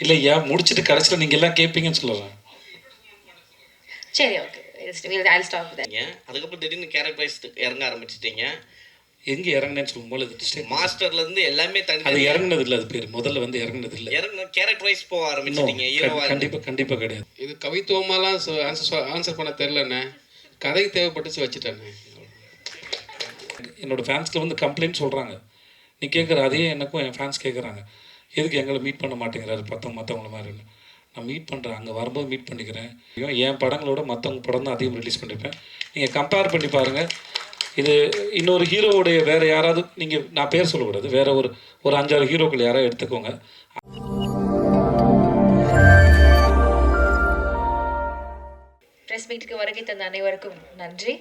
இல்லை ஏன் முடிச்சுட்டு கடைசியில் நீங்கள் எல்லாம் கேட்பீங்கன்னு சொல்லுறேன். சரி, okay. I'll stop with that. அதுக்கப்புறம் திடீர்னு கேரக்டரைஸ் இறங்க ஆரம்பிச்சிட்டீங்க. எங்கே இறங்குனேன்னு சொல்லும்போது மாஸ்டர்லேருந்து எல்லாமே தனி அது இறங்குனது இல்லை. அது பேர் முதல்ல வந்து இறங்குனது இல்லை. இறங்க கேரக்டரைஸ் போக ஆரம்பிச்சிட்டீங்க ஹீரோவா. கண்டிப்பாக கிடையாது. இது கவித்துவமாலாம் ஆன்சர் பண்ண தெரிலண்ணே. கதை தேவைப்பட்டுச்சு வச்சுட்டேண்ணே. என்னோடய ஃபேன்ஸில் வந்து கம்ப்ளைண்ட் சொல்கிறாங்க. நீ கேட்குற அதே எனக்கும் என் ஃபேன்ஸ் கேட்குறாங்க, எதுக்கு எங்களை மீட் பண்ண மாட்டேங்கிறாரு மற்றவங்கள மாதிரின்னு. நான் மீட் பண்ணுறேன், அங்கே வரும்போது மீட் பண்ணிக்கிறேன். என் படங்களோட மற்றவங்க படம் தான் அதிகம் ரிலீஸ் பண்ணியிருப்பேன். நீங்கள் கம்பேர் பண்ணி பாருங்கள். இது இன்னொரு ஹீரோவுடைய வேறு யாராவது, நீங்கள் நான் பேர் சொல்லக்கூடாது, வேறு ஒரு 5-6 ஹீரோக்கள் யாராவது எடுத்துக்கோங்க. ப்ரெஸ் மீட்டுக்கு வருகை தந்த அனைவருக்கும் நன்றி.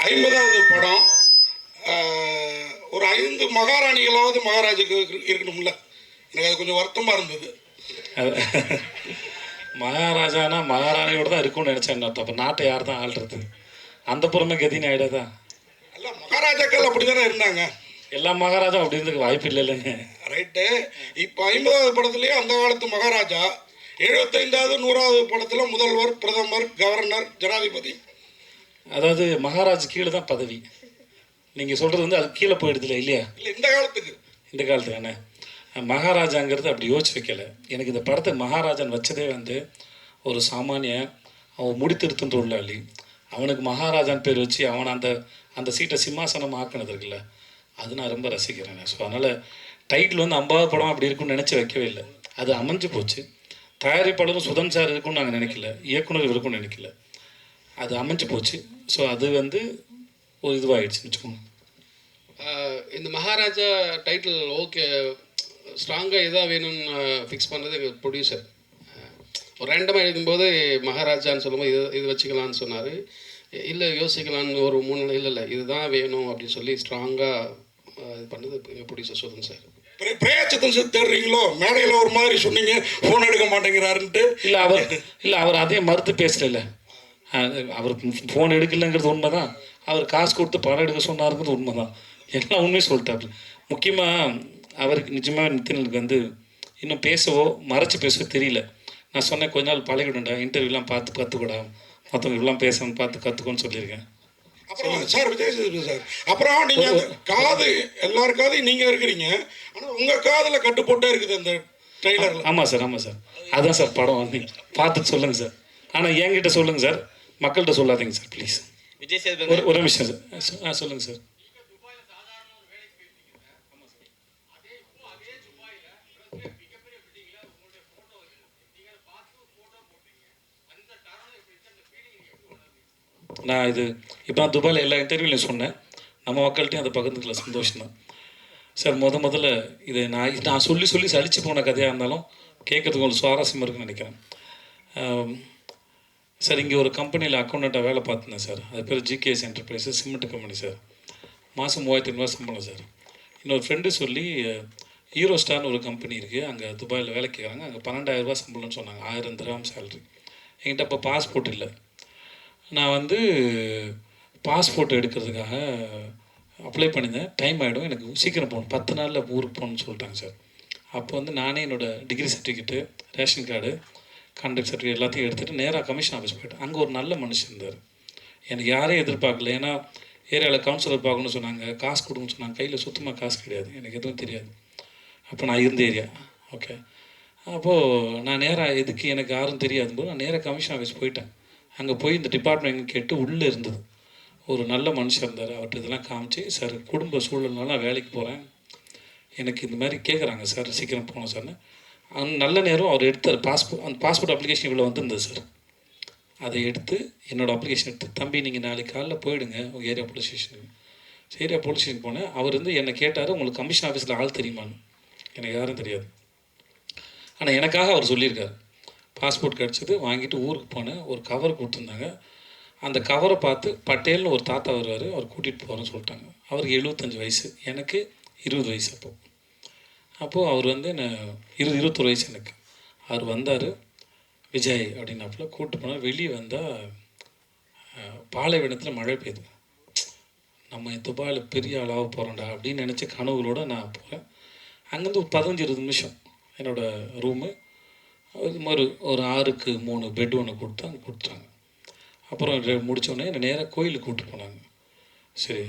ஐம்பதாவது படம், ஒரு 5 மகாராணிகளாவது மகாராஜுக்கு இருக்கணும்ல. எனக்கு அது கொஞ்சம் வருத்தமாக இருந்தது. மகாராஜானா மகாராணியோடு தான் இருக்கும்னு நினச்சேன். அப்போ நாட்டை யார் தான் ஆள்றது? அந்த புறமே கதின்னு ஆகிடாதா? அல்ல, மகாராஜாக்கள் அப்படி தானே இருந்தாங்க. எல்லா மகாராஜா அப்படி இருந்துக்கு வாய்ப்பு இல்லை இல்லைங்க. ரைட்டு. இப்போ 50வது படத்துலேயே அந்த காலத்து மகாராஜா, 75வது 100வது படத்தில் முதல்வர், பிரதமர், கவர்னர், ஜனாதிபதி. அதாவது மகாராஜ் கீழே தான் பதவி. நீங்கள் சொல்கிறது வந்து அது கீழே போயிடுதுல இல்லையா? இல்லை, இந்த காலத்துக்கு தானே மகாராஜாங்கிறது அப்படி யோசிச்சு வைக்கலை. எனக்கு இந்த படத்தை மகாராஜான் வச்சதே வந்து ஒரு சாமானிய அவன் முடித்திருத்துன்ற உள்ளாளி, அவனுக்கு மகாராஜான் பேர் வச்சு அவனை அந்த சீட்டை சிம்மாசனம் ஆக்கினது இருக்குல்ல, அது நான் ரொம்ப ரசிக்கிறேன். ஸோ அதனால் டைட்டில் வந்து 50வது படம் அப்படி இருக்குன்னு நினச்சி வைக்கவே இல்லை. அது அமைஞ்சு போச்சு. தயாரிப்பாளரும் சுதன் சார் இருக்குன்னு நாங்கள் நினைக்கல, இயக்குனர் இருக்குன்னு நினைக்கல, அது அமைஞ்சு போச்சு. ஸோ அது வந்து ஒரு இதுவாகிடுச்சுன்னு வச்சுக்கோங்க. இந்த மகாராஜா டைட்டில் ஓகே, ஸ்ட்ராங்காக எதாக வேணும்னு ஃபிக்ஸ் பண்ணுறது எங்கள் ப்ரொடியூசர். ஒரு ரேண்டமாக எழுதும்போது மகாராஜான்னு சொல்லும்போது இது வச்சுக்கலான்னு சொன்னார். இல்லை யோசிக்கலான்னு ஒரு 3 நாள் இல்லை இதுதான் வேணும் அப்படின்னு சொல்லி ஸ்ட்ராங்காக இது பண்ணது எங்கள் ப்ரொடியூசர் சுதன் சார். பிரேச்சத்தன் சார் தேடுறீங்களோ? மேடையில் ஒரு மாதிரி சொன்னீங்க, ஃபோன் எடுக்க மாட்டேங்கிறாருன்ட்டு. இல்லை அவர் அதே மறுத்து பேசல. அவர் ஃபோன் எடுக்கலைங்கிறது உண்மை தான். அவர் காசு கொடுத்து படம் எடுக்க சொன்னாருங்கிறது உண்மை தான். எல்லாம் உண்மையும் சொல்லிட்டாரு. முக்கியமாக அவருக்கு நிஜமாக நித்தினுக்கு வந்து இன்னும் பேசவோ மறைச்சி பேசவோ தெரியல. நான் சொன்னேன், கொஞ்ச நாள் பழகிடும்டா, இன்டர்வியூலாம் பார்த்து கற்றுக்கூடா, மற்றவங்க இப்படிலாம் பேசணும்னு பார்த்து கற்றுக்கோன்னு சொல்லியிருக்கேன். அப்புறம் சார் விஜய் சார், அப்புறம் நீங்கள் காது எல்லார் காதையும் நீங்கள் இருக்கிறீங்க, ஆனால் உங்கள் காதில் கட்டுப்போட்டே இருக்குது அந்த ட்ரெய்லரில். ஆமாம் சார். அதுதான் சார் படம் வந்து பார்த்துட்டு சொல்லுங்கள் சார். ஆனால் என்கிட்ட சொல்லுங்கள் சார், மக்கள்கிட்ட சொல்லாதீங்க சார் ப்ளீஸ். விஜய் சேதுபதி ஒரு நிமிஷம் சார். சொல்லுங்கள் சார். நான் இப்போ நான் துபாயில் எல்லா இன்டர்வியூலையும் சொன்னேன், நம்ம மக்கள்கிட்டையும் அதை பகிர்ந்துக்கல, சந்தோஷம் தான் சார். முதல்ல இதை நான் சொல்லி சலிச்சு போன கதையாக இருந்தாலும் கேட்குறதுக்கு ஒரு சுவாரஸ்யமாக இருக்குன்னு நினைக்கிறேன் சார். இங்கே ஒரு கம்பெனியில் அக்கௌண்டண்ட்டாக வேலை பார்த்துனேன் சார். அது பேர் GKS enterprises, cement company sir. மாதம் 3500 சம்பளம் சார். இன்னொரு ஃப்ரெண்டு சொல்லி ஹீரோ ஸ்டார்னு ஒரு கம்பெனி இருக்குது, அங்கே துபாயில் வேலை கேட்குறாங்க, அங்கே 12,000 ரூபா சம்பளம்னு சொன்னாங்க, 1000 திரஹாம் சேலரி. என்கிட்ட அப்போ பாஸ்போர்ட் இல்லை. நான் வந்து பாஸ்போர்ட் எடுக்கிறதுக்காக அப்ளை பண்ணியிருந்தேன். டைம் ஆகிடும், எனக்கு சீக்கிரம் போகணும், 10 நாளில் ஊருக்கு போகணுன்னு சொல்லிட்டாங்க சார். அப்போ வந்து நானே என்னோடய degree certificate, ration card, contract certificate எல்லாத்தையும் எடுத்துகிட்டு நேராக கமிஷன் ஆஃபீஸ் போய்ட்டேன். அங்கே ஒரு நல்ல மனுஷன் இருந்தார். எனக்கு யாரையும் எதிர்பார்க்கல. ஏன்னா ஏரியாவில் கவுன்சிலர் பார்க்கணுன்னு சொன்னாங்க, காசு கொடுங்கன்னு சொன்னாங்க. கையில் சுத்தமாக காசு கிடையாது, எனக்கு எதுவும் தெரியாது. அப்போ நான் இருந்த ஏரியா ஓகே. அப்போது நான் நேராக எதுக்கு எனக்கு யாரும் தெரியாதும்போது நான் நேராக கமிஷன் ஆஃபீஸ் போயிட்டேன். அங்கே போய் இந்த டிபார்ட்மெண்ட் கேட்டு உள்ளே இருந்தது ஒரு நல்ல மனுஷன் இருந்தார். அவர்கிட்ட இதெல்லாம் காமிச்சு, சார் குடும்ப சூழல்னால நான் வேலைக்கு போகிறேன், எனக்கு இந்த மாதிரி கேட்குறாங்க சார், சீக்கிரம் போகணும் சார்னு. நல்ல நேரம் அவர் எடுத்தார். அந்த பாஸ்போர்ட் அப்ளிகேஷன் இவ்வளோ வந்துருந்தது சார். அதை எடுத்து என்னோடய அப்ளிகேஷன் எடுத்து, தம்பி நீங்கள் நாளைக்கு காலையில் போயிடுங்க உங்கள் ஏரியா போலீஸ் ஸ்டேஷனுக்கு. ஏரியா போலீஸ் ஸ்டேஷன் போனேன். அவர் வந்து என்னை கேட்டார், உங்களுக்கு கமிஷன் ஆஃபீஸில் ஆள் தெரியுமான்னு. எனக்கு யாரும் தெரியாது. ஆனால் எனக்காக அவர் சொல்லியிருக்காரு. பாஸ்போர்ட் கிடச்சிது, வாங்கிட்டு ஊருக்கு போனேன். ஒரு கவர் கொடுத்துருந்தாங்க. அந்த கவரை பார்த்து பட்டேல்னு ஒரு தாத்தா வருவார், அவர் கூட்டிகிட்டு போகிறேன்னு சொல்லிட்டாங்க. அவருக்கு 75 வயசு, எனக்கு 20 வயசு. அப்போது அவர் வந்து என்ன 21 வயசு எனக்கு. அவர் வந்தார், விஜய் அப்படின்னாப்புல கூப்பிட்டு போனால். வெளியே வந்தால் பாலைவனத்தில் மழை பெய்யுது. நம்ம துபாயில் பெரிய ஆளாக போகிறோம்டா அப்படின்னு நினச்ச கனவுகளோடு நான் போகிறேன். அங்கேருந்து ஒரு 15-20 நிமிஷம் என்னோடய ரூமு. இது மாதிரி ஒரு 6க்கு 3 பெட் ஒன்று கொடுத்தாங்க. அப்புறம் முடித்தோடனே என்னை நேராக கோயிலுக்கு கூப்பிட்டு போனாங்க. சரி,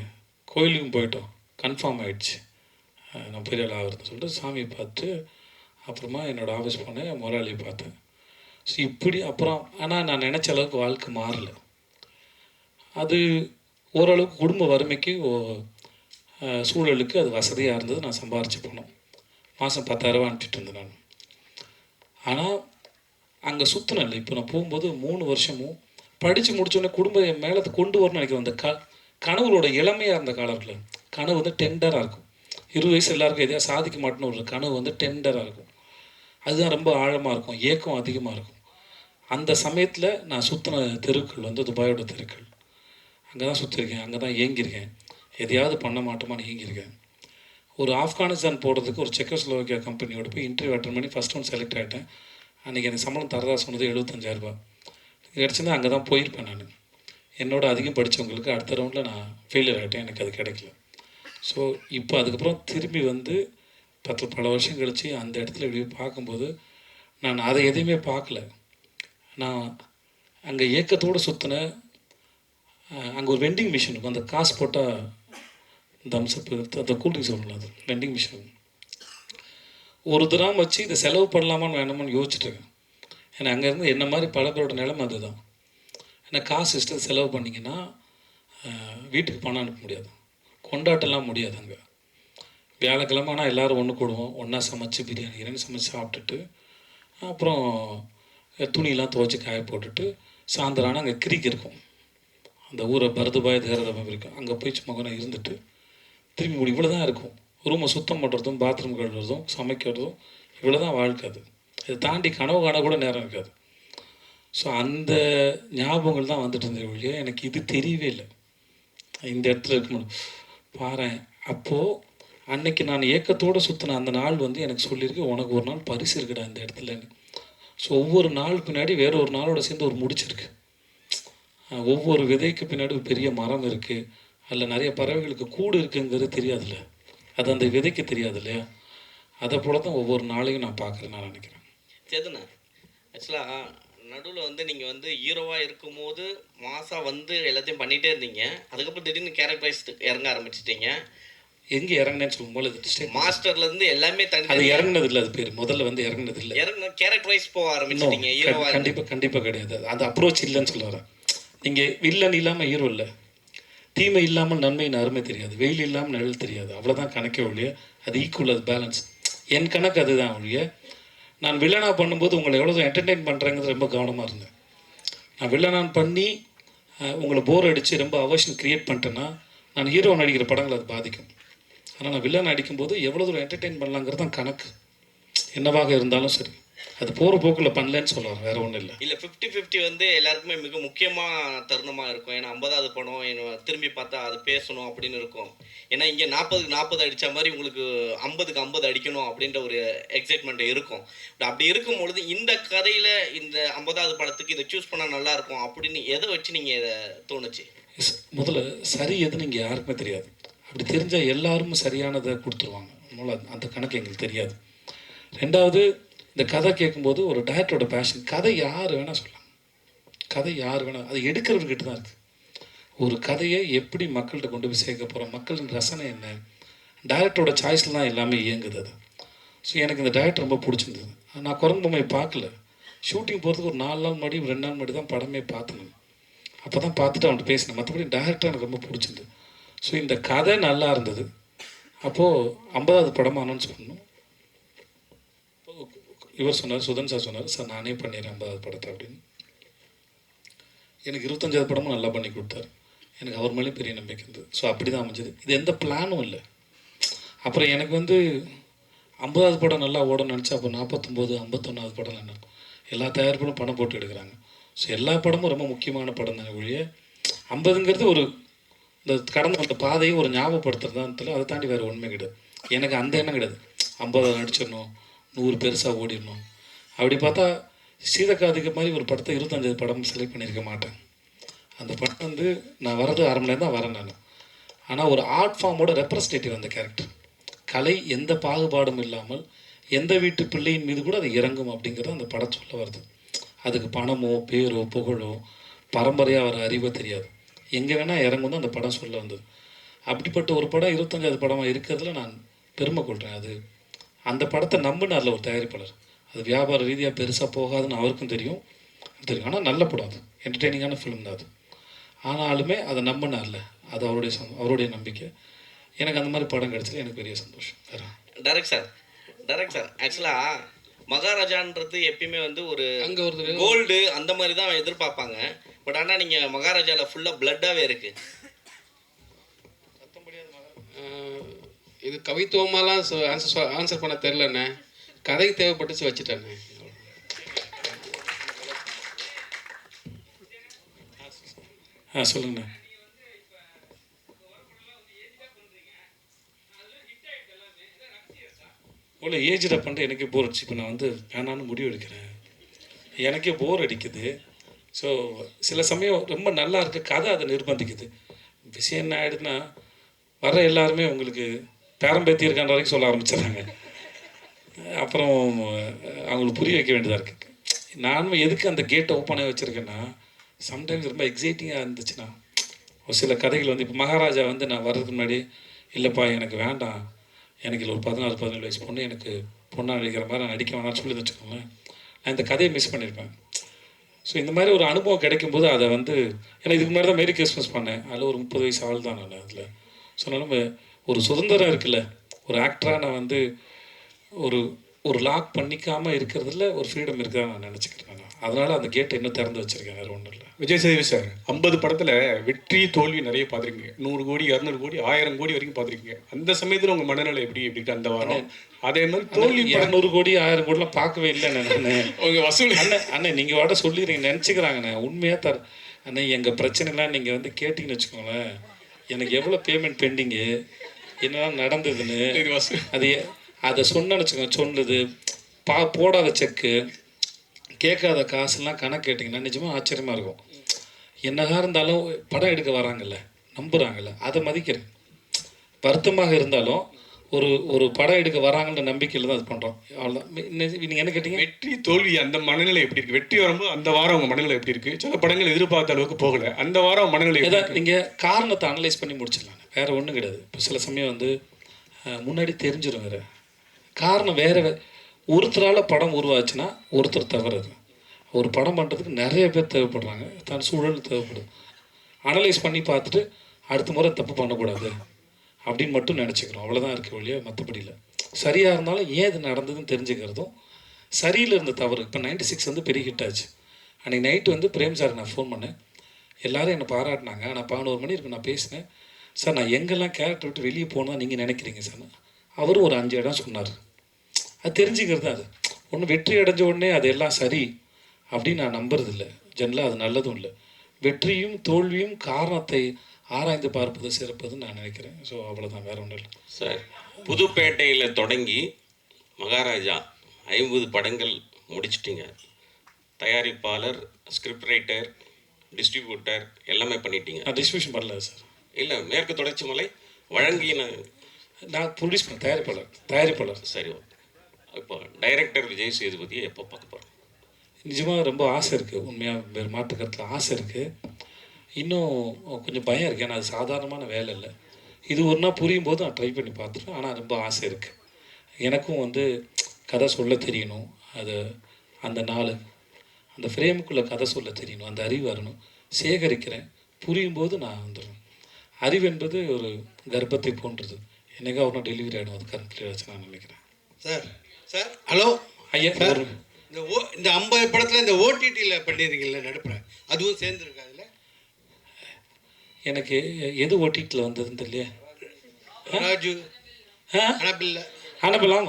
கோயிலுக்கும் போயிட்டோம், கன்ஃபார்ம் ஆகிடுச்சு நான் பெரிய ஆள் ஆகிறதுன்னு சொல்லிட்டு சாமியை பார்த்து அப்புறமா என்னோடய ஆஃபீஸ் போனேன், முதலாளியை பார்த்தேன். ஸோ இப்படி அப்புறம் ஆனால் நான் நினச்ச அளவுக்கு வாழ்க்கை மாறலை. அது ஓரளவுக்கு குடும்ப வறுமைக்கு சூழலுக்கு அது வசதியாக இருந்தது. நான் சம்பாரித்து போனோம். மாதம் 10,000 அனுப்பிட்டு இருந்தேன் நான். ஆனால் அங்கே சுற்றினேன் இல்லை. இப்போ நான் போகும்போது 3 வருஷமும் படித்து முடித்தோடனே குடும்பம் என் மேலே கொண்டு வரணும்னு நினைக்கிறேன். அந்த கனவுகளோட இளமையாக இருந்த காலத்தில் கனவு வந்து டெண்டராக இருக்கும். 20 வயசு எல்லாருக்கும் எதையா சாதிக்க மாட்டேன்னு ஒரு கனவு வந்து டெண்டராக இருக்கும். அதுதான் ரொம்ப ஆழமாக இருக்கும், ஏக்கம் அதிகமாக இருக்கும். அந்த சமயத்தில் நான் சுற்றின தெருக்கள் வந்து துபாயோட தெருக்கள். அங்கே தான் சுற்றிருக்கேன், அங்கே தான் ஏங்கியிருக்கேன். எதையாவது பண்ண மாட்டோமான்னு ஏங்கியிருக்கேன். ஒரு ஆப்கானிஸ்தான் போடுறதுக்கு ஒரு செக்கோஸ்லோவாக்கியா கம்பெனியோட போய் இன்டர்வியூ அட்டன் பண்ணி ஃபஸ்ட் ஒன் செலக்ட் ஆகிட்டேன். அன்றைக்கி எனக்கு சம்பளம் தரதா சொன்னது 75,000 கிடச்சிருந்தா அங்கே தான் போயிருப்பேன் நான். என்னோட அதிகம் படித்தவங்களுக்கு அடுத்த ரவுண்டில் நான் ஃபெயிலியர் ஆகிட்டேன், எனக்கு அது கிடைக்கல. ஸோ இப்போ அதுக்கப்புறம் திரும்பி வந்து பல வருஷம் கழித்து அந்த இடத்துல இப்படி பார்க்கும்போது நான் அதை எதையுமே பார்க்கல. நான் அங்கே ஏக்கத்தோடு சுற்றின அங்கே ஒரு வெண்டிங் மிஷின் இருக்கும். அந்த காசு போட்டால் தம்ஸ்அப் அந்த கூல்ட்ரிங்க்ஸ் சொல்லலாம், அது வெண்டிங் மிஷின். ஒரு தினம் வச்சு இதை செலவு பண்ணலாமான்னு வேணாமான்னு யோசிச்சுட்ருக்கேன். ஏன்னா அங்கேருந்து என்ன மாதிரி பல பேரோட நிலைமை அதுதான். ஏன்னா காசு இஷ்டத்தை செலவு பண்ணிங்கன்னா வீட்டுக்கு பணம் அனுப்ப முடியாது, கொண்டாட்டெல்லாம் முடியாது. அங்கே வியாழக்கிழமை ஆனால் எல்லோரும் ஒன்று கூடுவோம், ஒன்றா சமைச்சு பிரியாணி சமைச்சு சாப்பிட்டுட்டு அப்புறம் துணியெல்லாம் துவைச்சி காய போட்டுட்டு சாயந்தரம் ஆனால் அங்கே கிரிக் இருக்கும். அந்த ஊரை பரதுபாய் தேரதமாக இருக்கும். அங்கே போய் சும்மா கொஞ்சம் இருந்துட்டு திரும்பி முடி இவ்வளோ தான் இருக்கும். ரூமை சுத்தம் பண்ணுறதும் பாத்ரூம் கழுவுறதும் சமைக்கிறதும் இவ்வளோ தான் வாழ்க்கை. அது இதை தாண்டி கனவு காண கூட நேரம் இருக்காது. ஸோ அந்த ஞாபகங்கள் தான் வந்துட்டு இருந்த வழியே எனக்கு இது தெரியவே இல்லை. இந்த இடத்துல இருக்கணும் பாரு. அப்போது அன்னைக்கு நான் ஏக்கத்தோடு சுற்றின அந்த நாள் வந்து எனக்கு சொல்லியிருக்கு, உனக்கு ஒரு நாள் பரிசு இருக்குடா இந்த இடத்துலன்னு. ஸோ ஒவ்வொரு நாள் பின்னாடி வேற ஒரு நாளோட சேர்ந்து ஒரு முடிச்சிருக்கு. ஒவ்வொரு விதைக்கு பின்னாடி ஒரு பெரிய மரம் இருக்குது, அதில் நிறைய பறவைகளுக்கு கூடு இருக்குங்கிறது தெரியாதுல்ல, அது அந்த விதைக்கு தெரியாது இல்லையா? அதை போல தான் ஒவ்வொரு நாளையும் நான் பார்க்குறேன், நான் நினைக்கிறேன். சரிண்ணா, ஆக்சுவலாக நடுவில் வந்து நீங்கள் வந்து ஹீரோவாக இருக்கும்போது மாதம் வந்து எல்லாத்தையும் பண்ணிகிட்டே இருந்தீங்க. அதுக்கப்புறம் திடீர்னு கேரக்டரைஸ் இறங்க ஆரம்பிச்சிட்டிங்க. எங்கே இறங்கினேன்னு சொல்லும்போது மாஸ்டர்லேருந்து எல்லாமே தனி அது இறங்குனது இல்லை. அது பேர் முதல்ல வந்து இறங்குனது இல்லை, இறங்க கேரக்டரைஸ் போக ஆரம்பிச்சிட்டிங்க ஹீரோவாக. கண்டிப்பாக கிடையாது. அந்த அப்ரோச் இல்லைன்னு சொல்ல வரேன். நீங்கள் வில்லன் இல்லாமல் ஹீரோ இல்லை, தீமை இல்லாமல் நன்மையின் அருமை தெரியாது, வெயில் இல்லாமல் நிழல் தெரியாது. அவ்வளோதான் கணக்கே ஒழிய, அது ஈக்குவல், அது பேலன்ஸ். என் கணக்கு அதுதான் ஒழிய. நான் வில்லனாக பண்ணும்போது உங்களை எவ்வளோ என்டர்டெயின் பண்ணுறேங்கிறது ரொம்ப கவனமாக இருந்தேன். நான் வில்லனான் பண்ணி உங்களை போர் அடித்து ரொம்ப அவசியம் க்ரியேட் பண்ணிட்டேன்னா நான் ஹீரோ நடிக்கிற படங்கள் அது பாதிக்கும். ஆனால் நான் வில்லன் அடிக்கும்போது எவ்வளோ தூரம் என்டர்டெயின் பண்ணலாங்கிறது தான் கணக்கு. என்னவாக இருந்தாலும் சரி, அது போகிற போக்கில் பண்ணலன்னு சொல்லுவாங்க, வேறு ஒன்றும் இல்லை. இல்லை 50-50 வந்து எல்லாருக்குமே மிக முக்கியமாக தருணமாக இருக்கும். ஏன்னா 50வது படம் திரும்பி பார்த்தா அது பேசணும் அப்படின்னு இருக்கும். ஏன்னா இங்கே 40க்கு 40 அடித்த மாதிரி உங்களுக்கு 50க்கு 50 அடிக்கணும் அப்படின்ற ஒரு எக்ஸைட்மெண்ட் இருக்கும். அப்படி இருக்கும் பொழுது இந்த கதையில் இந்த 50வது படத்துக்கு இதை சூஸ் பண்ணால் நல்லாயிருக்கும் அப்படின்னு எதை வச்சு நீங்கள் இதை தோணுச்சு? முதல்ல சரி எதுன்னு இங்கே யாருக்குமே தெரியாது. அப்படி தெரிஞ்சால் எல்லாரும் சரியானதை கொடுத்துருவாங்க. அதனால் அந்த கணக்கு எங்களுக்கு தெரியாது. ரெண்டாவது, இந்த கதை கேட்கும்போது ஒரு டைரக்டரோட பேஷன். கதை யார் வேணால் சொல்லலாம், கதை யார் வேணால், அது எடுக்கிறவர்கிட்ட தான் இருக்குது. ஒரு கதையை எப்படி மக்கள்கிட்ட கொண்டு போய் சேர்க்க போகிறோம், மக்களின் ரசனை என்ன, டைரக்டரோட சாய்ஸில் தான் எல்லாமே இயங்குது அது. ஸோ எனக்கு இந்த டைரக்டர் ரொம்ப பிடிச்சிருந்தது. நான் குரங்கு பொம்மையை பார்க்கல, ஷூட்டிங் போகிறதுக்கு ஒரு 4 நாள் முன்னாடி 2 நாள் முன்னாடி தான் படமே பார்த்தேன். அப்போ தான் பார்த்துட்டு அவன்கிட்ட பேசினேன். மற்றபடி டைரக்டர் எனக்கு ரொம்ப பிடிச்சிருந்தது. ஸோ இந்த கதை நல்லா இருந்தது. அப்போது 50வது படமாக அனௌன்ஸ் பண்ணணும். இவர் சொன்னார், சுதன் சார் சொன்னார், சார் நானே பண்ணிடுறேன் 50வது படத்தை அப்படின்னு. எனக்கு 25வது படமும் நல்லா பண்ணி கொடுத்தாரு. எனக்கு அவர் மேலேயும் பெரிய நம்பிக்கை இருந்தது. ஸோ அப்படி தான் அமைஞ்சது. இது எந்த பிளானும் இல்லை. அப்புறம் எனக்கு வந்து 50வது படம் நல்லா ஓடணும்னு நினச்சா அப்போ 49 51வது படம் என்ன எல்லா தயாரிப்புகளும் பணம் போட்டு எடுக்கிறாங்க. ஸோ எல்லா படமும் ரொம்ப முக்கியமான படம் தானே ஒழிய 50ங்கிறது ஒரு இந்த கடந்து வந்த பாதையை ஒரு ஞாபகப்படுத்துறதான்னு அதை தாண்டி வேறு உண்மை கிடையாது. எனக்கு அந்த எண்ணம் கிடையாது 50 நடிச்சிடணும் 100 பெருசாக ஓடிடணும். அப்படி பார்த்தா சீதக்காதுக்கு மாதிரி ஒரு படத்தை 25 படம் செலக்ட் பண்ணியிருக்க மாட்டேன். அந்த படம் வந்து நான் வர்றது 1/2 மணி நேரம் தான் வரேன் நான். ஆனால் ஒரு ஆர்ட் ஃபார்மோட ரெப்ரஸன்டேட்டிவ் அந்த கேரக்டர். கலை எந்த பாகுபாடும் இல்லாமல் எந்த வீட்டு பிள்ளையின் மீது கூட அது இறங்கும் அப்படிங்கிறது அந்த படம் சொல்ல வருது. அதுக்கு பணமோ பேரோ புகழோ பரம்பரையாக வர அறிவோ தெரியாது, எங்கே வேணால் இறங்கும் தான் அந்த படம் சொல்ல வந்தது. அப்படிப்பட்ட ஒரு படம் 25வது படமாக இருக்கிறதுல நான் பெருமை கொள்கிறேன். அது அந்த படத்தை நம்பினார்ல ஒரு தயாரிப்பாளர். அது வியாபார ரீதியாக பெருசாக போகாதுன்னு அவருக்கும் தெரியும். ஆனால் நல்ல படம், அது என்டர்டெய்னிங்கான ஃபிலிம் தான் அது. ஆனாலுமே அதை நம்பினார்ல, அது அவருடைய நம்பிக்கை. எனக்கு அந்த மாதிரி படம் கிடச்சது எனக்கு பெரிய சந்தோஷம். டைரக்ட் சார் ஆக்சுவலாக மகாராஜான்றது எப்பயுமே வந்து ஒரு அங்கே ஒருத்தர் கோல்டு அந்த மாதிரி தான் எதிர்பார்ப்பாங்க. பட் ஆனால் நீங்கள் மகாராஜாவில் ஃபுல்லாக பிளட்டாகவே இருக்குது. இது கவித்துவமாலாம் ஆன்சர் பண்ண தெரிலண்ணே, கதை தேவைப்பட்டுச்சு வச்சுட்டேண்ணே. சொல்லுங்கண்ணா. இவ்வளோ ஏஜில் பண்ணுற எனக்கே போர் அடிச்சு. இப்போ நான் வந்து வேணான்னு முடிவு எடுக்கிறேன், எனக்கே போர் அடிக்குது. ஸோ சில சமயம் ரொம்ப நல்லா இருக்க கதை அதை நிர்பந்திக்குது. விஷயம் என்ன ஆகிடுதுன்னா, வர எல்லாருமே உங்களுக்கு பேரம்பேத்தி இருக்கான்ற வரைக்கும் சொல்ல ஆரம்பிச்சிடுறாங்க. அப்புறம் அவங்களுக்கு புரிய வைக்க வேண்டியதாக இருக்குது. நானும் எதுக்கு அந்த கேட்டை ஓப்பன் ஆகி வச்சுருக்கேன்னா, சம்டைம்ஸ் ரொம்ப எக்ஸைட்டிங்காக இருந்துச்சுன்னா ஒரு சில கதைகள் வந்து இப்போ மகாராஜா வந்து நான் வர்றதுக்கு முன்னாடி இல்லைப்பா எனக்கு வேண்டாம், எனக்கு இல்லை ஒரு 16-17 வயசு பொண்ணு எனக்கு பொண்ணாக நடிக்கிற மாதிரி நான் நடிக்க வேணாம்னு சொல்லி வச்சுக்கோங்களேன், நான் இந்த கதையை மிஸ் பண்ணியிருப்பேன். ஸோ இந்த மாதிரி ஒரு அனுபவம் கிடைக்கும்போது அதை வந்து ஏன்னா இதுக்கு முன்னாடி தான் மேரி கிறிஸ்மஸ் பண்ணேன், அதில் ஒரு 30 வயசு ஆள் தான் நான் அதில். ஸோ அதனால ஒரு சுதந்திரம் இருக்குல்ல, ஒரு ஆக்டராக நான் வந்து ஒரு லாக் பண்ணிக்காமல் இருக்கிறதுல ஒரு ஃப்ரீடம் இருக்குதான் நான் நினச்சிக்கிறேன். அதனால் அந்த கேட்டை இன்னும் திறந்து வச்சுருக்கேன், வேறு ஒன்றும் இல்லை. விஜய் சேதுபதி சார் 50 படத்தில் வெற்றி தோல்வி நிறைய பார்த்துருக்கீங்க. 100 கோடி 200 கோடி 1000 கோடி வரைக்கும் பார்த்துருக்கீங்க. அந்த சமயத்தில் உங்கள் மனநிலை எப்படி அந்த வாரம்? அதே மாதிரி தோல்வி 200 கோடி 1000 கோடிலாம் பார்க்கவே இல்லை நான். உங்கள் வசூல் அண்ணன் நீங்கள் வாட்ட சொல்லிடுறீங்க நினச்சிக்கிறாங்கண்ணே, உண்மையாக அண்ணே எங்கள் பிரச்சனைலாம் நீங்கள் வந்து கேட்டிங்கன்னு வச்சுக்கோங்களேன், எனக்கு எவ்வளோ பேமெண்ட் பெண்டிங்கு என்னெல்லாம் நடந்ததுன்னு அதை சொன்னேன்னு வச்சுக்கோங்க. சொன்னது போடாத செக்கு கேட்காத காசுலாம் கணக்கு கேட்டிங்கன்னா நிஜமாக ஆச்சரியமாக இருக்கும். என்னதான் இருந்தாலும் படம் எடுக்க வராங்கல்ல, நம்புகிறாங்கல்ல, அதை மதிக்கிறேன். வருத்தமாக இருந்தாலும் ஒரு படம் எடுக்க வராங்கன்ற நம்பிக்கையில் தான் அது பண்ணுறோம். அவ்வளோதான். நீங்கள் என்ன கேட்டீங்க? வெற்றி தோல்வி அந்த மனநிலை எப்படி இருக்குது? வெற்றி வரும்போது அந்த வாரம் உங்கள் மனநிலை எப்படி இருக்குது? சில படங்கள் எதிர்பார்த்த அளவுக்கு போகலை, அந்த வாரம் மனநிலை ஏதாவது நீங்கள் காரணத்தை அனலைஸ் பண்ணி முடிச்சிடலாம், வேறு ஒன்றும் கிடையாது. இப்போ சில சமயம் வந்து முன்னாடி தெரிஞ்சிடும், வேறு காரணம் வேறு ஒருத்தரால் படம் உருவாச்சுன்னா ஒருத்தர் தவறுது. ஒரு படம் பண்ணுறதுக்கு நிறைய பேர் தேவைப்படுறாங்க, தன் சூழல் தேவைப்படுது. அனலைஸ் பண்ணி பார்த்துட்டு அடுத்த முறை தப்பு பண்ணக்கூடாது அப்படின்னு மட்டும் நினச்சிக்கிறோம், அவ்வளோதான் இருக்க வழியாக, மற்றபடி இல்லை. சரியாக இருந்தாலும் ஏன் இது நடந்ததுன்னு தெரிஞ்சுக்கிறதும், சரியில் இருந்த தவறு. இப்போ 96 வந்து பெரிய ஹிட் ஆச்சு. அன்றைக்கி நைட்டு வந்து பிரேம் சார் நான் ஃபோன் பண்ணேன், எல்லோரும் என்னை பாராட்டினாங்க. நான் 11 மணி இருக்கு நான் பேசினேன். சார் நான் எங்கெல்லாம் கேரக்டர் விட்டு வெளியே போனால் நீங்கள் நினைக்கிறீங்க சார்? அவரும் ஒரு 5 இடம் சொன்னார். அது தெரிஞ்சுக்கிறது தான். அது ஒன்று வெற்றி அடைஞ்ச உடனே அது எல்லாம் சரி அப்படின்னு நான் நம்புறது இல்லை. ஜென்ரலாக அது நல்லதும் இல்லை. வெற்றியும் தோல்வியும் காரணத்தை ஆராய்ந்து பார்ப்பது சிறப்பதுன்னு நான் நினைக்கிறேன். ஸோ அவ்வளோதான், வேறு ஒன்றும் இல்லை சார். புதுப்பேட்டையில் தொடங்கி மகாராஜா 50 படங்கள் முடிச்சிட்டிங்க. தயாரிப்பாளர், ஸ்கிரிப்ட் ரைட்டர், டிஸ்ட்ரிபியூட்டர் எல்லாமே பண்ணிட்டீங்க. நான் டிஸ்ட்ரிபியூஷன் பண்ணல சார். இல்லை, மேற்கு தொடர்ச்சி மலை வழங்கின நான் ப்ரொடியூஸ் பண்ண தயாரிப்பாளர். சரி, இப்போ டைரக்டர் விஜய் சேதுபதியை எப்போ பார்க்க போகிறோம்? நிஜமாக ரொம்ப ஆசை இருக்குது, உண்மையாக வேறு மாற்றுக்கருத்தில் ஆசை இருக்குது. இன்னும் கொஞ்சம் பயம் இருக்குது, ஏன்னா அது சாதாரணமான வேலை இல்லை. இது ஒரு நாள் புரியும் போது நான் ட்ரை பண்ணி பார்த்துருவேன். ஆனால் ரொம்ப ஆசை இருக்குது. எனக்கும் வந்து கதை சொல்ல தெரியணும், அது அந்த ஃப்ரேமுக்குள்ளே கதை சொல்ல தெரியணும், அந்த அறிவு வரணும். சேகரிக்கிறேன், புரியும் போது நான் வந்துடுவேன். அறிவு என்பது ஒரு கர்ப்பத்தை போன்றது, என்னைக்கா ஒரு நாள் டெலிவரி ஆகிடும், அது கருத்தில் வச்சு நான் நினைக்கிறேன். சார் ஹலோ ஐயா, இந்த 50 படத்தில் இந்த ஓடிடியில் பண்ணியிருக்கீங்களா நடுப்புறேன், அதுவும் சேர்ந்துருக்கா அதில்? எனக்கு எது ஓடிடியில் வந்ததுன்னு தெரியல. ராஜு, அனபில்ல, அனுப்பலாம்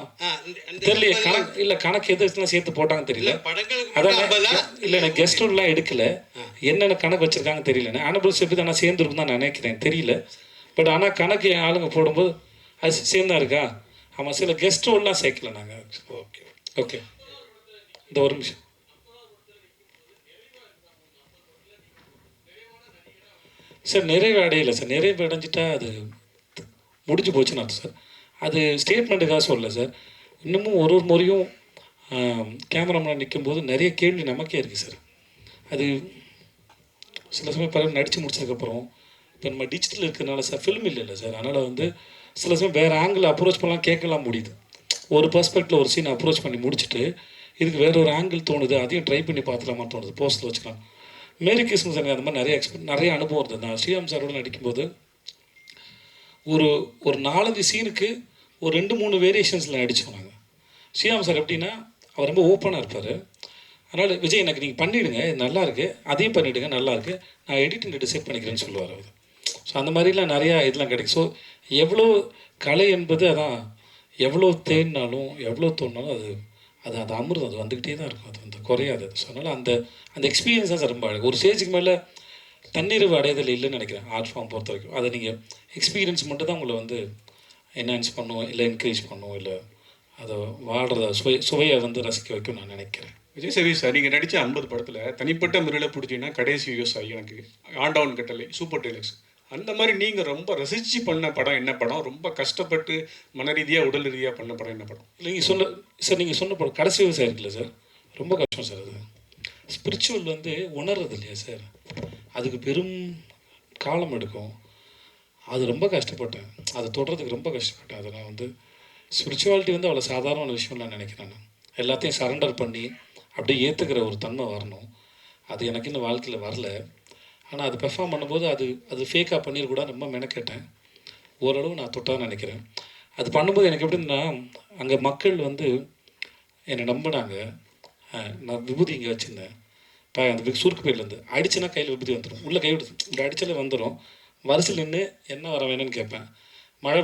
அந்த தெரியல 50 கணக்கு இல்லை கணக்கு எதுலாம் சேர்த்து போட்டாங்கன்னு தெரியல. இல்ல, படங்களுக்கு மட்டும் அதான் 50 இல்லை நான் கெஸ்ட்லாம் எடுக்கல, என்னென்ன கணக்கு வச்சுருக்காங்கன்னு தெரியல. அனுபவம் சேர்த்து தான் நான் சேர்ந்துருக்கும் தான் நினைக்கிறேன், தெரியல. பட் ஆனால் கணக்கு என் ஆளுங்க போடும்போது அது சேர்ந்தா இருக்கா. ஆமாம், சில கெஸ்ட் ரோல்லாம் சேர்க்கல நாங்கள். ஓகே ஓகே, இந்த ஒரு நிமிஷம். சார் நிறைவு அடையலை சார். நிறைவு அடைஞ்சிட்டா அது முடிஞ்சு போச்சுன்னு அர்த்தம் சார். அது ஸ்டேட்மெண்ட்டுக்காக சொல்லலை சார். இன்னமும் ஒரு முறையும் கேமராமேன் நிற்கும்போது நிறைய கேள்வி நமக்கே இருக்குது சார். அது சில சமயம் படம் நடித்து முடிச்சதுக்கப்புறம் இப்போ நம்ம டிஜிட்டல் இருக்கிறதுனால சார் ஃபிலிம் இல்லைல்ல சார், அதனால் வந்து சில சமயம் வேறு ஆங்கிள் அப்ரோச் பண்ணலாம், கேட்கலாம் முடியுது. ஒரு பர்ஸ்பெக்டில் ஒரு சீனை அப்ரோச் பண்ணி முடிச்சுட்டு இதுக்கு வேற ஒரு ஆங்கிள் தோணுது, அதையும் ட்ரை பண்ணி பார்த்துலாமான்னு தோணுது, போஸ்ட்டில் வச்சுக்கலாம். மேரி கிறிஸ்மஸ் எனக்கு அந்த மாதிரி நிறைய அனுபவம் இருந்தது. நான் ஸ்ரீராம் சாரோட நடிக்கும்போது ஒரு 4-5 சீனுக்கு ஒரு 2-3 வேரியேஷன்ஸில் நடித்தோம் நாங்கள். ஸ்ரீராம் சார் எப்படின்னா அவர் ரொம்ப ஓப்பனாக இருப்பார். அதனால் விஜய் எனக்கு நீங்கள் பண்ணிவிடுங்க, இது நல்லாயிருக்கு, அதையும் பண்ணிவிடுங்க, நல்லாயிருக்கு, நான் எடிட்டிங் டிசைட் பண்ணிக்கிறேன்னு சொல்லுவார் அவர். ஸோ அந்த மாதிரிலாம் நிறையா இதெல்லாம் கிடைக்கும். ஸோ எவ்வளோ கலை என்பது அதான், எவ்வளோ தேடினாலும் எவ்வளோ தோணினாலும் அது அமிர்தம், அது வந்துக்கிட்டே தான் இருக்கும், அது வந்து குறையாது. ஸோ அதனால் அந்த எக்ஸ்பீரியன்ஸ் தான் சார் ரொம்ப அழகு. ஒரு ஸ்டேஜுக்கு மேலே தன்னிறைவு அடையதில் இல்லைன்னு நினைக்கிறேன் ஆர்ட் ஃபார்ம் பொறுத்த வரைக்கும். அதை நீங்கள் எக்ஸ்பீரியன்ஸ் மட்டும் தான் உங்களை வந்து என்ஹான்ஸ் பண்ணும், இல்லை என்கரேஜ் பண்ணும், இல்லை அதை வாடுறத சுவையை வந்து ரசிக்க வைக்கும் நான் நினைக்கிறேன். விஜய் சேவி சார், நீங்கள் நடித்த 50 படத்தில் தனிப்பட்ட முறையில் பிடிச்சிங்கன்னா கடைசி விவசாயி, எனக்கு ஆண்டவன் கட்டளை, சூப்பர் டெலக்ஸ், அந்த மாதிரி நீங்கள் ரொம்ப ரசித்து பண்ண படம் என்ன படம்? ரொம்ப கஷ்டப்பட்டு மன ரீதியாக உடல் ரீதியாக பண்ண படம் என்ன படம்? நீங்கள் சொன்ன படம் கடைசி விவசாயம் இருக்குல்ல சார், ரொம்ப கஷ்டம் சார். அது ஸ்பிரிச்சுவல் வந்து உணர்றது இல்லையா சார், அதுக்கு பெரும் காலம் எடுக்கும். அது ரொம்ப கஷ்டப்பட்டேன், அதை தொடர்றதுக்கு ரொம்ப கஷ்டப்பட்டேன். அதை நான் வந்து ஸ்பிரிச்சுவாலிட்டி வந்து அவ்வளோ சாதாரண விஷயம் நான் நினைக்கிறேன். நான் எல்லாத்தையும் சரண்டர் பண்ணி அப்படியே ஏற்றுக்கிற ஒரு தன்மை வரணும். அது எனக்கு இன்னும் வாழ்க்கையில் வரல. ஆனால் அது பெர்ஃபார்ம் பண்ணும்போது அது ஃபேக்காக பண்ணிடக்கூடாது, ரொம்ப மெனக்கேட்டேன். ஓரளவு நான் தொட்டான்னு நினைக்கிறேன். அது பண்ணும்போது எனக்கு எப்படின்னா, அங்கே மக்கள் வந்து என்னை நம்பினாங்க. நான் விபூதி இங்கே வச்சுருந்தேன், அந்த சுருக்கு பையிலேருந்து அடிச்சுன்னா கையில் விபூதி வந்துடும், உள்ளே கை விடுது, இப்படி அடித்தாலே வந்துடும். வரிசையில் நின்று என்ன வர வேணும்னு கேட்பேன். மழை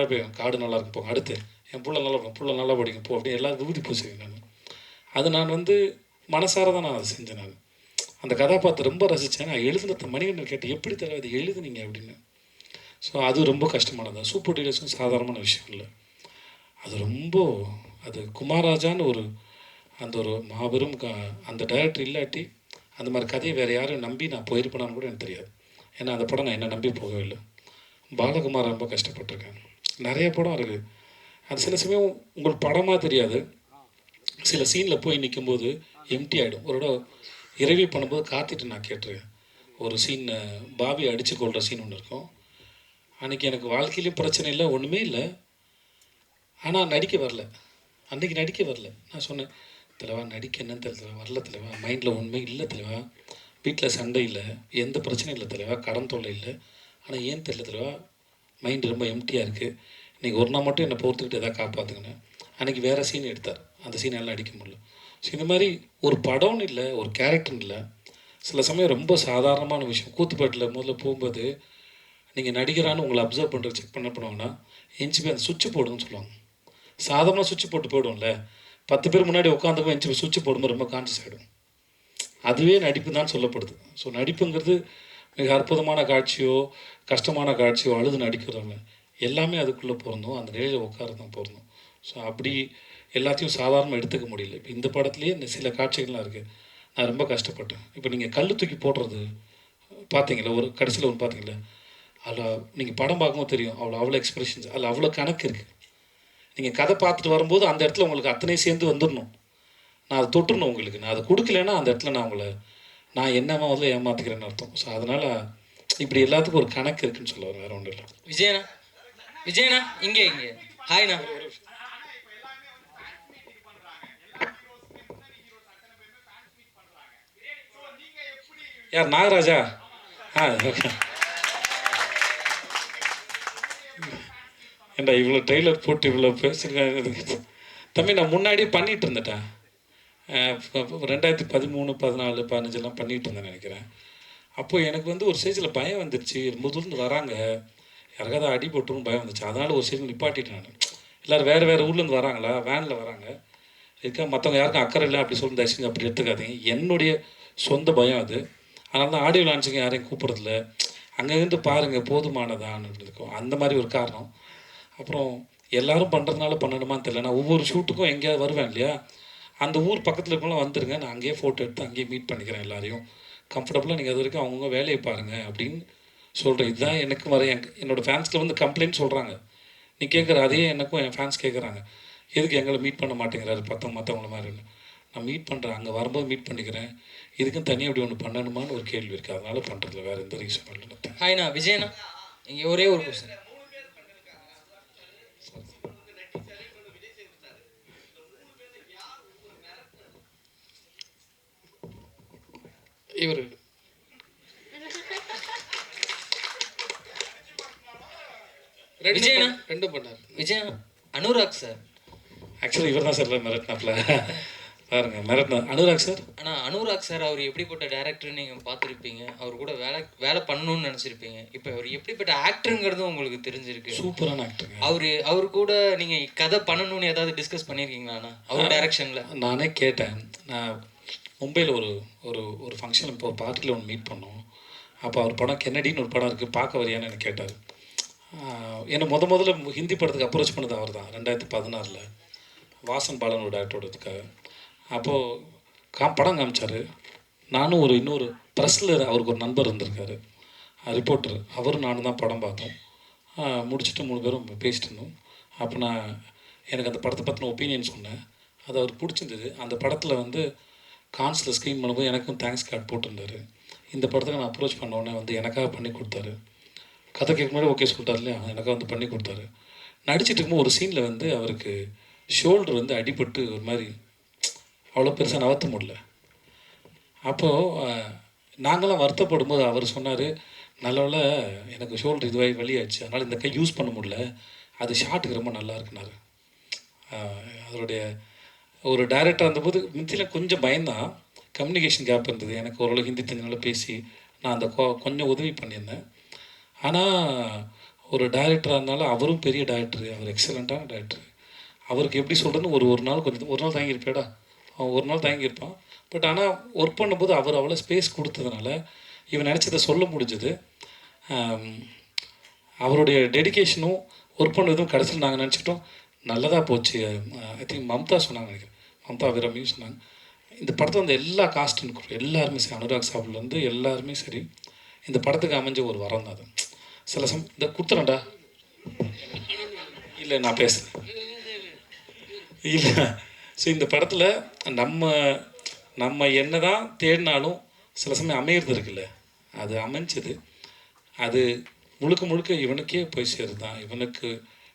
பெய்யும், காடு நல்லா இருக்கும் போங்க, அடுத்து என் புள்ள நல்லா இருக்கும், புள்ள நல்லா படிக்கும் போ, அப்படி எல்லாம் விபூதி பூசுவேன் நான். அது நான் வந்து மனசார தான் நான் அதை செஞ்சேன். நான் அந்த கதாபாத்திரம் ரொம்ப ரசித்தேன். நான் எழுதுனத மணிகண்டன் கேட்டு எப்படி தர இது எழுதுனீங்க அப்படின்னு. ஸோ அது ரொம்ப கஷ்டமானது. சூப்பர் டீலர்ஸும் சாதாரணமான விஷயம் இல்லை. அது குமாரராஜான்னு ஒரு மாபெரும் அந்த டைரக்டர் இல்லாட்டி அந்த மாதிரி கதையை வேறு யாரும் நம்பி நான் போயிருப்பேனான்னு கூட எனக்கு தெரியாது. ஏன்னா அந்த படம் நான் என்ன நம்பி போகவே இல்லை. பாலகுமார் ரொம்ப கஷ்டப்பட்டிருக்கேன். நிறைய படம் இருக்குது. அது சில சமயம் உங்களுக்கு படமாக தெரியாது, சில சீனில் போய் நிற்கும்போது எம்டி ஆகிடும். ஒரு இடம் இரவி பண்ணும்போது காத்திட்டு நான் கேட்டிருக்கேன். ஒரு சீன் பாபி அடித்து கொள்கிற சீன் ஒன்று இருக்கும். அன்றைக்கி எனக்கு வாழ்க்கையிலையும் பிரச்சனை இல்லை, ஒன்றுமே இல்லை. ஆனால் நடிக்க வரல, அன்றைக்கி நடிக்க வரல. நான் சொன்னேன், தலைவா நடிக்க என்னன்னு தெரியல, வரல தலைவா, மைண்டில் ஒன்றுமே இல்லை தலைவா, வீட்டில் சண்டை இல்லை, எந்த பிரச்சனையும் இல்லை தலைவா, கடன் தொல்லை இல்லை, ஆனால் ஏன் தெரியல தலைவா, மைண்டு ரொம்ப எம்டியாக இருக்குது, இன்றைக்கி ஒரு நாள் மட்டும் என்னை பொறுத்துக்கிட்டு எதாவது காப்பாற்றுங்கன்னு. அன்றைக்கி வேறு சீன் எடுத்தார், அந்த சீனெல்லாம் அடிக்க முடியல. ஸோ இந்த மாதிரி ஒரு படம்னு இல்லை, ஒரு கேரக்டர்னு இல்லை, சில சமயம் ரொம்ப சாதாரணமான விஷயம். கூத்துப்பாட்டில் முதல்ல போகும்போது நீங்கள் நடிகரானு உங்களை அப்சர்வ் பண்ணுறது செக் பண்ணுவாங்கன்னா எஞ்சி போய் அந்த சுவிட்சு போடுங்கன்னு சொல்லுவாங்க. சாதாரண சுவிட்சு போட்டு போயிடும்ல, 10 பேர் முன்னாடி உட்காந்துக்கும் எஞ்சி போய் சுவிட்சு போடும்போது ரொம்ப கான்சியஸ் ஆகிடும். அதுவே நடிப்பு தான் சொல்லப்படுது. ஸோ நடிப்புங்கிறது மிக அற்புதமான காட்சியோ கஷ்டமான காட்சியோ அழுது நடிக்கிறவங்க எல்லாமே அதுக்குள்ளே பொருந்தும், அந்த நிலையில் உட்கார தான் பொருந்தும். ஸோ அப்படி எல்லாத்தையும் சாதாரணமாக எடுத்துக்க முடியல. இப்போ இந்த படத்துலேயே இந்த சில காட்சிகள்லாம் இருக்குது, நான் ரொம்ப கஷ்டப்பட்டேன். இப்போ நீங்கள் கல் தூக்கி போடுறது பார்த்தீங்களா, ஒரு கடைசியில் ஒன்று பார்த்தீங்களா, அதில் நீங்கள் படம் பார்க்கும்போது தெரியும், அவ்வளோ எக்ஸ்பிரஷன்ஸ், அதில் அவ்வளோ கணக்கு இருக்குது. நீங்கள் கதை பார்த்துட்டு வரும்போது அந்த இடத்துல உங்களுக்கு அத்தனை சேர்ந்து வந்துடணும், நான் அதை தொட்டுடணும் உங்களுக்கு. நான் அதை கொடுக்கலன்னா அந்த இடத்துல நான் என்னமா முதல்ல ஏமாற்றிக்கிறேன்னு அர்த்தம். ஸோ அதனால் இப்படி எல்லாத்துக்கும் ஒரு கணக்கு இருக்குன்னு சொல்ல வேறு ஒன்றும் இல்லை. விஜயண்ணா இங்கே ஹாய்ண்ணா. யார், நாகராஜா? ஏண்டா இவ்வளோ ட்ரெய்லர் போட்டு இவ்வளோ பேசுகிறேன் தம்பி. நான் முன்னாடியே பண்ணிகிட்டு இருந்துட்டேன், 2013, 14, 15 பண்ணிகிட்டு இருந்தேன் நினைக்கிறேன். அப்போது எனக்கு வந்து ஒரு ஸ்டேஜில் பயம் வந்துடுச்சு, முதல்ல வராங்க யாருக்காவது அடி போட்டுரும் பயம் வந்துச்சு. அதனால் ஒரு ஸ்டேஜில் நிப்பாட்டிட்டேன் நான். எல்லோரும் வேறு வேறு ஊர்லேருந்து வராங்களா, வேனில் வராங்க. இதுக்காக மற்றவங்க யாருக்கும் அக்கறை இல்லை அப்படி சொல்லி தயவுசெஞ்சு அப்படி எடுத்துக்காதீங்க. என்னுடைய சொந்த பயம் அது. அதனால தான் ஆடியோ லான்ச்சுக்கு யாரையும் கூப்பிட்றதில்ல. அங்கேருந்து பாருங்கள் போதுமானதான்னு இருக்கும். அந்த மாதிரி ஒரு காரணம். அப்புறம் எல்லோரும் பண்ணுறதுனால பண்ணணுமான்னு தெரியல. நான் ஒவ்வொரு ஷூட்டுக்கும் எங்கேயாவது வருவேன் இல்லையா, அந்த ஊர் பக்கத்தில் இருக்கவங்களாம் வந்துருங்க, நான் அங்கேயே ஃபோட்டோ எடுத்து அங்கேயே மீட் பண்ணிக்கிறேன் எல்லாரையும். கம்ஃபர்டபுளாக நீங்கள் அது வரைக்கும் அவங்கவுங்க வேலையை பாருங்கள் அப்படின்னு சொல்கிறேன். இதுதான் எனக்கு வர என்னோடய ஃபேன்ஸில் வந்து கம்ப்ளைண்ட் சொல்கிறாங்க. நீ கேட்குற அதே எனக்கும் என் ஃபேன்ஸ் கேட்குறாங்க, எதுக்கு எங்களை மீட் பண்ண மாட்டேங்கிறாரு மற்றவங்கள மாதிரின்னு. நான் மீட் பண்ணுறேன், அங்கே வரும்போது மீட் பண்ணிக்கிறேன். இதுக்கும் தனியாக அப்படி ஒன்று பண்ணணுமான்னு ஒரு கேள்வி இருக்குது. அதனால் பண்ணுறதில்ல, வேறு எந்த ரீசனும் இல்லை. ஹாய்ண்ணா விஜயண்ணா, இங்கே ஒரே ஒரு கொஸ்டின். இவர் விஜயண்ணா ரெண்டும் பண்ணார். விஜயண்ணா அனுராக் சார். ஆக்சுவலி இவர் தான் சார் மிரட்டினாப்ல பாருங்கள், மிரட்டினா அனுராக் சார். ஆனால் அனுராக் சார் அவர் எப்படிப்பட்ட டேரக்டர்னு நீங்கள் பார்த்துருப்பீங்க, அவர் கூட வேலை பண்ணணும்னு நினச்சிருப்பீங்க. இப்போ அவர் எப்படிப்பட்ட ஆக்டருங்கிறதும் உங்களுக்கு தெரிஞ்சிருக்கு. சூப்பரான ஆக்டருங்க. அவர் கூட நீங்கள் கதை பண்ணணும்னு ஏதாவது டிஸ்கஸ் பண்ணியிருக்கீங்களாண்ணா அவர் டைரக்ஷனில்? நானே கேட்டேன். நான் மும்பையில் ஒரு ஒரு ஒரு ஃபங்க்ஷன் இப்போ ஒரு பார்ட்டியில் ஒன்று மீட் பண்ணோம். அப்போ அவர் படம் கென்னடின்னு ஒரு படம் இருக்குது, பார்க்க வரியான்னு எனக்கு கேட்டார். என்னை முதல்ல ஹிந்தி படத்துக்கு அப்ரோச் பண்ணது அவர் தான், 2016 வாசன் பாலனோட டேரக்டரோடதுக்காக. அப்போது படம் காமிச்சார். நானும் இன்னொரு ப்ரெஸ்ஸில் அவருக்கு ஒரு நண்பர் இருந்திருக்காரு, ரிப்போர்ட்டர். அவரும் நானும் தான் படம் பார்த்தோம். முடிச்சுட்டு 3 பேரும் பேசிட்டு இருந்தோம். அப்போ நான் எனக்கு அந்த படத்தை பற்றின ஒப்பீனியன் சொன்னேன். அது அவருக்கு பிடிச்சிருந்தது. அந்த படத்தில் வந்து கான்ஸில் ஸ்க்ரீன் பண்ணும்போது எனக்கும் தேங்க்ஸ் கார்டு போட்டிருந்தார். இந்த படத்துக்கு நான் அப்ரோச் பண்ணோன்னே வந்து எனக்காக பண்ணி கொடுத்தாரு. கதை கேட்க முன்னாடி ஓகே சொல்லிட்டார் இல்லையா, எனக்காக வந்து பண்ணி கொடுத்தாரு. நடிச்சிட்டு இருக்கும்போது ஒரு சீனில் வந்து அவருக்கு ஷோல்டர் வந்து அடிபட்டு ஒரு மாதிரி அவ்வளோ பெருசாக நகர்த்த முடியல. அப்போது நாங்களாம் வருத்தப்படும் போது அவர் சொன்னார், நல்லவேளை எனக்கு ஷோல்டர் இதுவாகி வலியாச்சு, அதனால் இந்த கை யூஸ் பண்ண முடியல, அது ஷாட்டுக்கு ரொம்ப நல்லா இருக்குனாரு. அதனுடைய ஒரு டைரக்டர் இருந்தபோது மித்தியில் கொஞ்சம் பயந்தான், கம்யூனிகேஷன் கேப் இருந்தது. எனக்கு ஓரளவு ஹிந்தி தெரிஞ்சனால பேசி நான் அந்த கொஞ்சம் உதவி பண்ணியிருந்தேன். ஆனால் ஒரு டைரக்டராக இருந்தாலும் அவரும் பெரிய டைரக்டரு, அவர் எக்ஸலண்ட்டான டைரக்டரு. அவருக்கு எப்படி சொல்கிறதுன்னு ஒரு நாள் ஒரு நாள் தாங்கியிருப்பேடா, அவன் ஒரு நாள் தாங்கியிருப்பான். பட் ஆனால் ஒர்க் பண்ணும்போது அவர் அவ்வளோ ஸ்பேஸ் கொடுத்ததுனால இவன் நினச்சதை சொல்ல முடிஞ்சது. அவருடைய டெடிக்கேஷனும் ஒர்க் பண்ணதும் கடைசியில் நாங்கள் நினச்சிட்டோம் நல்லதாக போச்சு. ஐ திங்க் மம்தா சொன்னாங்க, நினைக்கிறேன் மம்தா வீரமையும் சொன்னாங்க. இந்த படத்தை வந்து எல்லா காஸ்ட்டும் எல்லாருமே சரி, அனுராக் சாப்பிட்லேருந்து எல்லாருமே சரி, இந்த படத்துக்கு அமைஞ்ச ஒரு வரம் தான் அது. சில இந்த கொடுத்துறேன்டா இல்லை நான் பேசுகிறேன் இல்லை. ஸோ இந்த படத்தில் நம்ம என்ன தான் தேடினாலும் சில சமயம் அமையிறது இருக்குல்ல, அது அமைஞ்சது. அது முழுக்க இவனுக்கே போய் சேருது தான், இவனுக்கு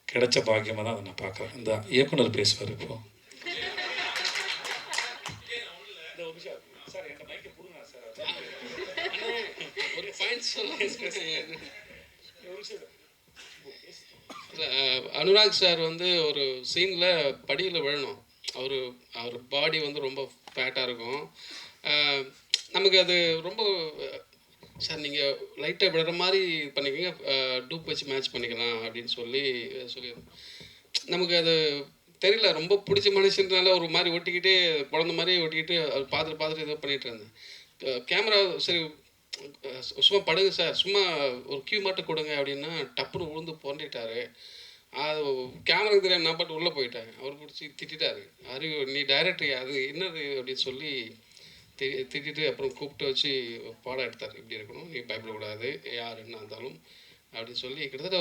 கிடைச்ச பாக்கியமாக தான் அதை நான் பார்க்குறேன். இந்த இயக்குனர் பேசுவார் இப்போ. அனுராக் சார் வந்து ஒரு சீனில் படியில் விழணும். அவர் பாடி வந்து ரொம்ப ஃபேட்டாக இருக்கும். நமக்கு அது ரொம்ப சார் நீங்கள் லைட்டாக விடுற மாதிரி பண்ணிக்கோங்க, டூப் வச்சு மேட்ச் பண்ணிக்கலாம் அப்படின்னு சொல்லி நமக்கு அது தெரியல, ரொம்ப பிடிச்ச மனுஷனால ஒரு மாதிரி ஒட்டிக்கிட்டு குழந்த மாதிரி ஒட்டிக்கிட்டு அது பார்த்துட்டு ஏதோ பண்ணிகிட்டு இருந்தேன். கேமரா சரி சும்மா படுங்க சார், சும்மா ஒரு கியூ மட்டும் கொடுங்க அப்படின்னா டப்புன்னு விழுந்து புரண்டிட்டாரு. அது கேமராக்கு தெரியாமல் நான் பாட்டு உள்ளே போயிட்டேன். அவர் பிடிச்சி திட்டாரு, அறிவு நீ டைரக்டர் அது என்னது அப்படின்னு சொல்லி திட்டிட்டு அப்புறம் கூப்பிட்டு வச்சு பாடம் எடுத்தார். இப்படி இருக்கணும், நீ பயப்படக்கூடாது, யார் என்ன இருந்தாலும் அப்படின்னு சொல்லி கிட்டத்தட்ட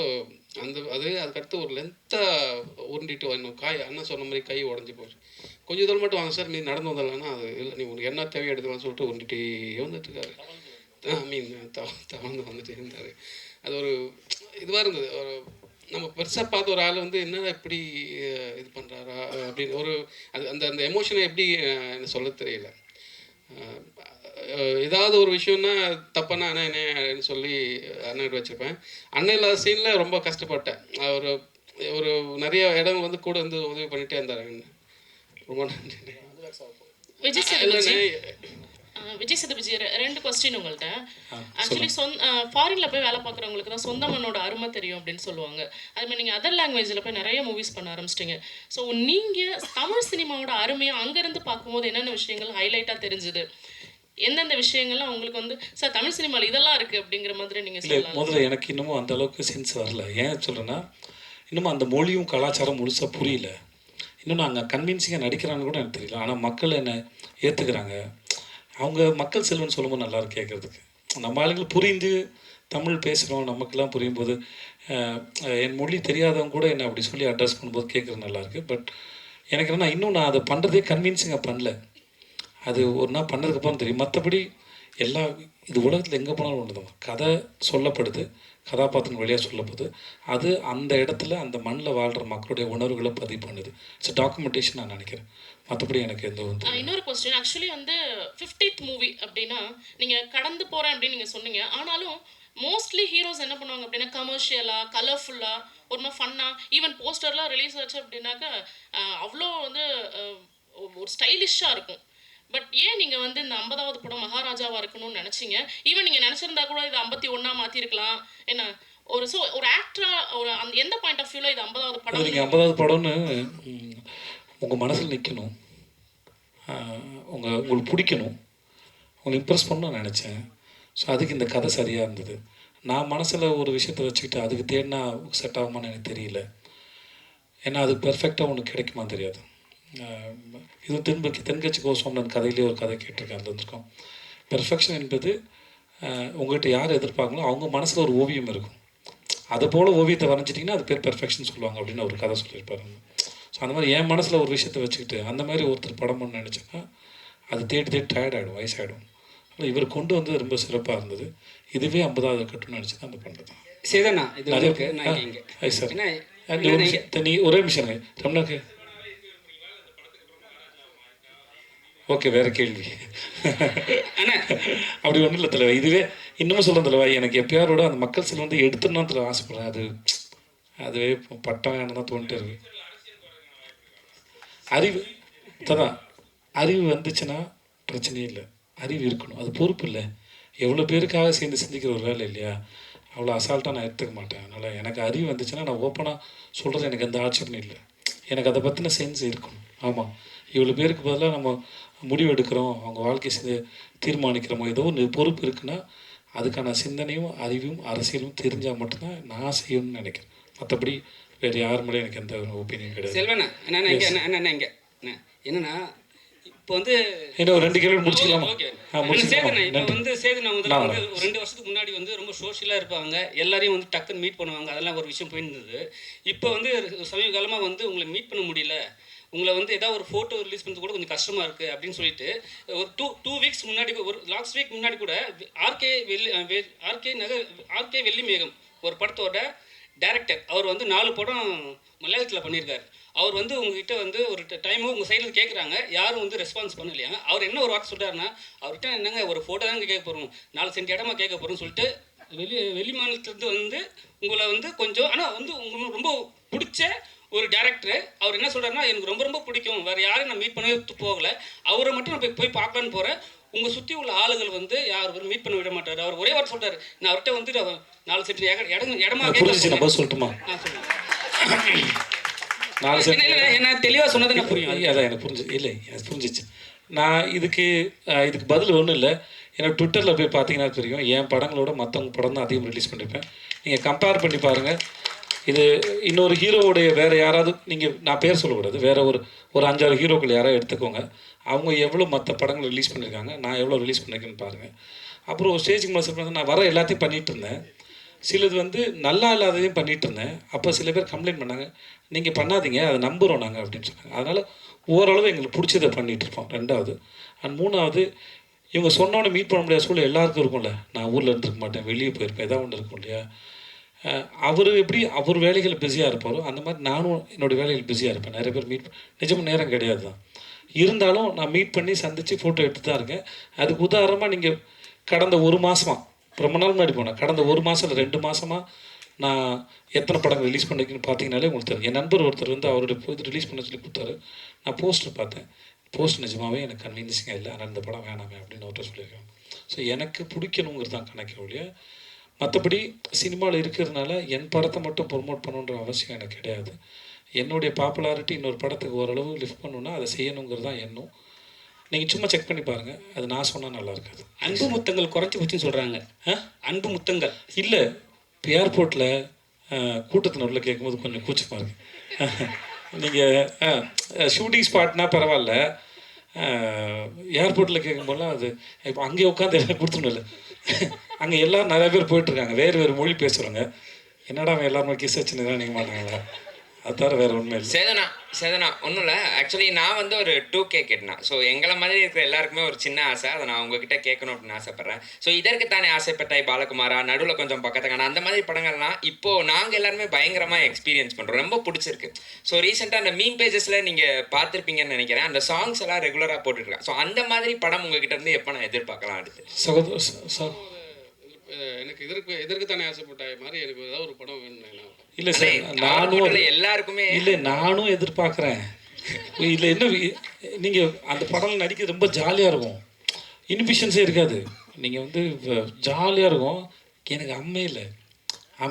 அதுக்கடுத்து ஒரு லென்த்தாக உருண்டிட்டு வரணும். அண்ணன் சொன்ன மாதிரி கை உடஞ்சி போச்சு. கொஞ்சம் தூரம் மட்டும் வாங்க சார், நீ நடந்து வந்தாலன்னா அது இல்லை, நீ உனக்கு என்ன தேவையை எடுத்துக்கலாம்னு சொல்லிட்டு உருண்டிட்டே வந்துட்டுருக்காரு. தவழ்ந்து வந்துட்டு இருந்தார். அது ஒரு இதுவாக இருந்தது. ஒரு நம்ம பெருசாக பார்த்த ஒரு ஆள் வந்து என்ன இப்படி இது பண்ணுறாரா அப்படின்னு ஒரு அந்த எமோஷனை எப்படி சொல்ல தெரியல. ஏதாவது ஒரு விஷயம்னா தப்பானா அண்ணன் என்ன சொல்லி அண்ணன் வச்சுருப்பேன். அண்ணன் இல்லாத சீனில் ரொம்ப கஷ்டப்பட்டேன். ஒரு நிறைய இடம் வந்து கூட வந்து உதவி பண்ணிகிட்டே இருந்தார். ரொம்ப நன்றி. விஜய் சேதுபதி ரெண்டு கொஸ்டின் உங்கள்கிட்ட. ஆக்சுவலி ஃபாரினில் போய் வேலை பார்க்குறவங்களுக்கு தான் சொந்த மண்ணோட அருமை தெரியும் அப்படின்னு சொல்லுவாங்க. அதுமாதிரி நீங்கள் அதர் லாங்குவேஜில் போய் நிறைய மூவிஸ் பண்ண ஆரம்பிச்சிட்டிங்க. ஸோ நீங்கள் தமிழ் சினிமாவோட அருமையை அங்கேருந்து பார்க்கும்போது என்னென்ன விஷயங்கள் ஹைலைட்டாக தெரிஞ்சுது, எந்தெந்த விஷயங்கள்லாம் உங்களுக்கு வந்து சார் தமிழ் சினிமாவில் இதெல்லாம் இருக்குது அப்படிங்கிற மாதிரி நீங்கள் சொல்லலாம்? முதல்ல எனக்கு இன்னமும் அந்த அளவுக்கு சென்ஸ் வரல. ஏன் சொல்கிறேன்னா, இன்னமும் அந்த மொழியும் கலாச்சாரம் முழுசாக புரியல. இன்னும் நாங்கள் கன்வின்சிங்காக நடிக்கிறான்னு கூட எனக்கு தெரியல. ஆனால் மக்கள் என்னை ஏற்றுக்கிறாங்க. அவங்க மக்கள் செல்வன்னு சொல்லும்போது நல்லாயிருக்கு கேட்குறதுக்கு. நம்ம ஆளுங்கள் புரிந்து தமிழ் பேசுகிறோம், நமக்கெல்லாம் புரியும் போது என் மொழி தெரியாதவங்க கூட என்னை அப்படி சொல்லி அட்ரஸ் பண்ணும்போது கேட்குறது நல்லாயிருக்கு. பட் எனக்கு என்னென்னா, இன்னும் நான் அதை பண்ணுறதே கன்வின்சிங்காக பண்ணல. அது ஒரு நாள் பண்ணதுக்கப்புறம் தெரியும். மற்றபடி எல்லா இது உலகத்தில் எங்கே போனாலும் ஒன்று தான், கதை சொல்லப்படுது, கதாபாத்திரம் வழியாக சொல்லப்படுது. அது அந்த இடத்துல அந்த மண்ணில் வாழ்கிற மக்களுடைய உணர்வுகளை பதிவு பண்ணுது. இட்ஸ் டாக்குமெண்டேஷன் நான் நினைக்கிறேன். மற்றபடி எனக்கு எந்த வந்து இன்னொரு கொஸ்டின். ஆக்சுவலி வந்து 50th மூவி அப்படின்னா நீங்கள் கடந்து போகிறேன் அப்படின்னு நீங்கள் சொன்னீங்க. ஆனாலும் மோஸ்ட்லி ஹீரோஸ் என்ன பண்ணுவாங்க அப்படின்னா கமர்ஷியலாக, கலர்ஃபுல்லாக, ஒரு மாதிரி ஃபன்னாக, ஈவன் போஸ்டர்லாம் ரிலீஸ் ஆச்சு அப்படின்னாக்கா அவ்வளோ வந்து ஒரு ஸ்டைலிஷாக இருக்கும். பட் ஏன் நீங்கள் வந்து இந்த 50வது படம் மகாராஜாவாக இருக்கணும்னு நினச்சிங்க? ஈவன் நீங்கள் நினச்சிருந்தா கூட இது 51 மாற்றிருக்கலாம். என்ன ஒரு ஆக்டராக ஒரு அந்த எந்த பாயிண்ட் ஆஃப் வியூவில் இது 50வது படம்? நீங்கள் 50வது படம்னு உங்கள் மனசில் நிற்கணும், உங்களுக்கு பிடிக்கணும், உங்களை இம்ப்ரெஸ் பண்ணணும்னு நினச்சேன். ஸோ அதுக்கு இந்த கதை சரியாக இருந்தது. நான் மனசில் ஒரு விஷயத்தை வச்சுக்கிட்டு அதுக்கு தேடினா செட் ஆகுமான்னு எனக்கு தெரியல. ஏன்னா அது பெர்ஃபெக்டாக ஒன்று கிடைக்குமா தெரியாது. இது தென்கட்சி கோசோம்னு கதையிலே ஒரு கதை கேட்டிருக்கேன். அதில் இருந்திருக்கோம். பெர்ஃபெக்ஷன் என்பது உங்கள்கிட்ட யார் எதிர்பார்க்கணும் அவங்க மனசில் ஒரு ஓவியம் இருக்கும், அதை போல் ஓவியத்தை வரைஞ்சிட்டிங்கன்னா அது பேர் பெர்ஃபெக்ஷன் சொல்லுவாங்க அப்படின்னு ஒரு கதை சொல்லியிருப்பாரு. ஸோ அந்த மாதிரி என் மனசில் ஒரு விஷயத்தை வச்சுக்கிட்டு அந்த மாதிரி ஒருத்தர் படம் பண்ண நினச்சேன்னா அது தேடி டயர்ட் ஆகிடும், வயசாகிடும். ஆனால் இவர் கொண்டு வந்து ரொம்ப சிறப்பாக இருந்தது. இதுவே 50வது கட்டுன்னு நினச்சி தான் அந்த பண்ணுறது. சரிதாண்ணா, இது நிறைய சார் ஒரே நிமிஷம் ரம்னாக்கு. ஓகே, வேறு கேள்வி. அப்படி ஒன்றும் இல்லை தலைவா. இதுவே இன்னமும் சொல்கிறேன் தலைவா, எனக்கு எப்பயாரோட அந்த மக்கள் செல் வந்து எடுத்துடணும் தலைவா ஆசைப்படுறேன். அதுவே பட்டம் வேணும் தான் தோன்ட்டு இருக்கு. அறிவு வந்துச்சுன்னா பிரச்சனையே இல்லை. அறிவு இருக்கணும், அது பொறுப்பு இல்லை. எவ்வளோ பேருக்காக சேர்ந்து சிந்திக்கிற ஒரு வேலை இல்லையா? அவ்வளோ அசால்ட்டாக நான் எடுத்துக்க மாட்டேன். அதனால் எனக்கு அறிவு வந்துச்சுன்னா நான் ஓப்பனாக சொல்கிறது எனக்கு எந்த ஆட்சேபனையும் இல்லை. எனக்கு அதை பற்றின சென்ஸ் இருக்கணும். ஆமாம், இவ்வளோ பேருக்கு பதிலாக நம்ம முடிவு எடுக்கிறோம், அவங்க வாழ்க்கை தீர்மானிக்கிறோமோ, ஏதோ ஒரு பொறுப்பு இருக்குன்னா அதுக்கான சிந்தனையும் அறிவும் அரசியலும் தெரிஞ்சால் மட்டும்தான் நான் செய்யணும்னு நினைக்கிறேன். மற்றபடி வேறு யார் மேலே எனக்கு எந்த ஒப்பீனியன் கிடையாது. செல்வண்ணா இங்கே என்னன்னா இப்போ வந்து இன்னும் 2 கேள்வி முடிச்சுக்கலாமா? இப்போ வந்து சேதுனா வந்து 2 வருஷத்துக்கு முன்னாடி வந்து ரொம்ப சோஷியலாக இருப்பாங்க, எல்லாரையும் வந்து டக்குன்னு மீட் பண்ணுவாங்க, அதெல்லாம் ஒரு விஷயம் போயிருந்தது. இப்போ வந்து சமீப காலமாக வந்து உங்களை மீட் பண்ண முடியல, உங்களை வந்து ஏதாவது ஒரு ஃபோட்டோ ரிலீஸ் பண்ணுறது கூட கொஞ்சம் கஷ்டமாக இருக்குது அப்படின்னு சொல்லிட்டு ஒரு டூ வீக்ஸ் முன்னாடி, ஒரு லாஸ்ட் வீக் முன்னாடி கூட ஆர்கே வெள்ளிமேகம் ஒரு படத்தோட டைரக்டர் அவர் வந்து 4 படம் மலையாளத்தில் பண்ணியிருக்காரு. அவர் வந்து உங்ககிட்ட வந்து ஒரு டைமு உங்கள் சைடில் கேட்குறாங்க, யாரும் வந்து ரெஸ்பான்ஸ் பண்ணலையா? அவர் என்ன ஒரு வார்த்தை சொல்கிறாருன்னா, அவர்கிட்ட என்னங்க ஒரு ஃபோட்டோ தாங்க கேட்க போகிறோம், 4 சென்ட் இடமா கேட்க போகிறோம்னு சொல்லிட்டு வெளி மாநிலத்துலேருந்து வந்து உங்களை வந்து கொஞ்சம், ஆனால் வந்து உங்களுக்கு ரொம்ப பிடிச்ச ஒரு டேரக்டர். அவர் என்ன சொல்கிறாருன்னா, எனக்கு ரொம்ப பிடிக்கும், வேறு யாரையும் நான் மீட் பண்ணவே போகலை, அவரை மட்டும் நான் போய் பார்க்கலான்னு போகிறேன், உங்கள் சுற்றி உள்ள ஆளுகள் வந்து யாரும் மீட் பண்ண விட மாட்டார். அவர் ஒரே வார்த்தை சொல்கிறார், நான் அவர்கிட்ட வந்து 4 சென்ட் இடமா கேட்க சொல்லட்டுமா? என்ன தெளிவாக சொன்னது எனக்கு புரியும். அதான் எனக்கு எனக்கு புரிஞ்சிச்சு. நான் இதுக்கு பதில் ஒன்றும் இல்லை. எனக்கு ட்விட்டரில் போய் பார்த்தீங்கன்னா தெரியும், என் படங்களோட மற்றவங்க படம் தான் அதிகம் ரிலீஸ் பண்ணியிருப்பேன். நீங்கள் கம்பேர் பண்ணி பாருங்கள். இது இன்னொரு ஹீரோவுடைய வேறு யாராவது, நான் பேர் சொல்லக்கூடாது, வேறு ஒரு 5-6 ஹீரோக்கள் யாராவது எடுத்துக்கோங்க, அவங்க எவ்வளோ மற்ற படங்கள் ரிலீஸ் பண்ணியிருக்காங்க, நான் எவ்வளோ ரிலீஸ் பண்ணியிருக்கேன்னு பாருங்கள். அப்புறம் ஒரு ஸ்டேஜுக்கு மேலே நான் வர எல்லாத்தையும் பண்ணிகிட்டு இருந்தேன், சிலது வந்து நல்லா இல்லாததையும் பண்ணிகிட்டு இருந்தேன். அப்போ சில பேர் கம்ப்ளைண்ட் பண்ணாங்க, நீங்கள் பண்ணாதீங்க, அதை நம்புகிறோம் நாங்கள் அப்படின்னு சொன்னாங்க. அதனால் ஓரளவு எங்களுக்கு பிடிச்சதை பண்ணிகிட்டு இருப்போம். 2வது அண்ட் 3வது, இவங்க சொன்னோன்னே மீட் பண்ண முடியாத சூழல் எல்லாருக்கும் இருக்கும்ல. நான் ஊரில் இருந்துருக்க மாட்டேன், வெளியே போயிருப்பேன், ஏதாவது ஒன்று இருக்கும் இல்லையா? அவர் எப்படி அவர் வேலைகள் பிஸியாக இருப்பாரோ அந்த மாதிரி நானும் என்னோடய வேலைகள் பிஸியாக இருப்பேன். நிறைய பேர் நிஜமாக நேரம் கிடையாது தான், இருந்தாலும் நான் மீட் பண்ணி சந்தித்து ஃபோட்டோ எடுத்து தான் இருக்கேன். அதுக்கு உதாரணமாக நீங்கள் கடந்த 1 மாதமாக, ரொம்ப நாள் முன்னாடி போனேன், கடந்த 1 மாதம் இல்லை 2 மாதமாக நான் எத்தனை படங்கள் ரிலீஸ் பண்ணிருக்கேன்னு பார்த்தீங்கனாலே உங்களுக்கு தெரியும். என் நண்பர் ஒருத்தர் வந்து அவருடைய இது ரிலீஸ் பண்ண சொல்லி கொடுத்தாரு. நான் போஸ்டர் பார்த்தேன், போஸ்ட் நிஜமாகவே எனக்கு கன்வீனியன்ஸிங்காக இல்லை, ஆனால் இந்த படம் வேணாமே அப்படின்னு அவர்கிட்ட சொல்லியிருக்காங்க. ஸோ எனக்கு பிடிக்கணுங்கிறது தான் கணக்கு ஒழிய, மற்றபடி சினிமாவில் இருக்கிறதுனால என் படத்தை மட்டும் ப்ரொமோட் பண்ணணுன்ற அவசியம் எனக்கு கிடையாது. என்னுடைய பாப்புலாரிட்டி இன்னொரு படத்துக்கு ஓரளவு லிஃப்ட் பண்ணணுன்னா அதை செய்யணுங்கிறது தான் எண்ணம். நீங்கள் சும்மா செக் பண்ணி பாருங்கள், அது நான் சொன்னால் நல்லா இருக்காது. அன்பு முத்தங்கள் குறைச்சி போச்சுன்னு சொல்கிறாங்க. அன்பு முத்தங்கள் இல்லை, இப்போ ஏர்போர்ட்டில் கூட்டத்தின் உள்ள கேட்கும்போது கொஞ்சம் கூச்சமாக இருக்குது. நீங்கள் ஷூட்டிங் ஸ்பாட்னா பரவாயில்ல, ஏர்போர்ட்டில் கேட்கும்போதெல்லாம் அது இப்போ அங்கேயே உட்காந்து எல்லாம் கொடுத்துடல. அங்கே எல்லோரும் நிறைய பேர் போயிட்டுருக்காங்க, வேறு மொழி பேசுகிறவங்க. என்னடா அவன் எல்லாருமே கிஸ் வச்சுன்னு நீங்கள் மாட்டாங்களா? அது தவிர வேறு ஒன்றுமே இல்லை. சேதனா ஒன்றும் இல்லை. ஆக்சுவலி நான் வந்து ஒரு 2K கேட்டேன். ஸோ எங்களை மாதிரி இருக்கிற எல்லாருக்குமே ஒரு சின்ன ஆசை, அதை நான் உங்ககிட்ட கேட்கணும் அப்படின்னு ஆசைப்பட்றேன். ஸோ இதற்கு தானே ஆசைப்பட்டாய், பாலகுமாரா, நடுவில் கொஞ்சம் பக்கத்துக்கான அந்த மாதிரி படங்கள்லாம் இப்போது நாங்கள் எல்லாருமே பயங்கரமாக எக்ஸ்பீரியன்ஸ் பண்ணுறோம், ரொம்ப பிடிச்சிருக்கு. ஸோ ரீசெண்டாக அந்த மீம் பேஜஸில் நீங்கள் பார்த்துருப்பீங்கன்னு நினைக்கிறேன், அந்த சாங்ஸ் எல்லாம் ரெகுலராக போட்டுருக்கேன். ஸோ அந்த மாதிரி படம் உங்ககிட்ட இருந்து எப்போ நான் எதிர்பார்க்கலாம் அடுத்து? எனக்கு எதற்கு தானே ஆசைப்பட்டாய் மாதிரி எனக்கு ஏதாவது ஒரு படம் வேணும். இல்லை சார், நானும் எல்லாருக்குமே இல்லை, நானும் எதிர்பார்க்குறேன். இல்லை என்ன, நீங்கள் அந்த படம் நடிக்க ரொம்ப ஜாலியாக இருக்கும், இன்ஹிபிஷன்ஸே இருக்காது. நீங்கள் வந்து ஜாலியாக இருக்கும். எனக்கு அம்மே இல்லை,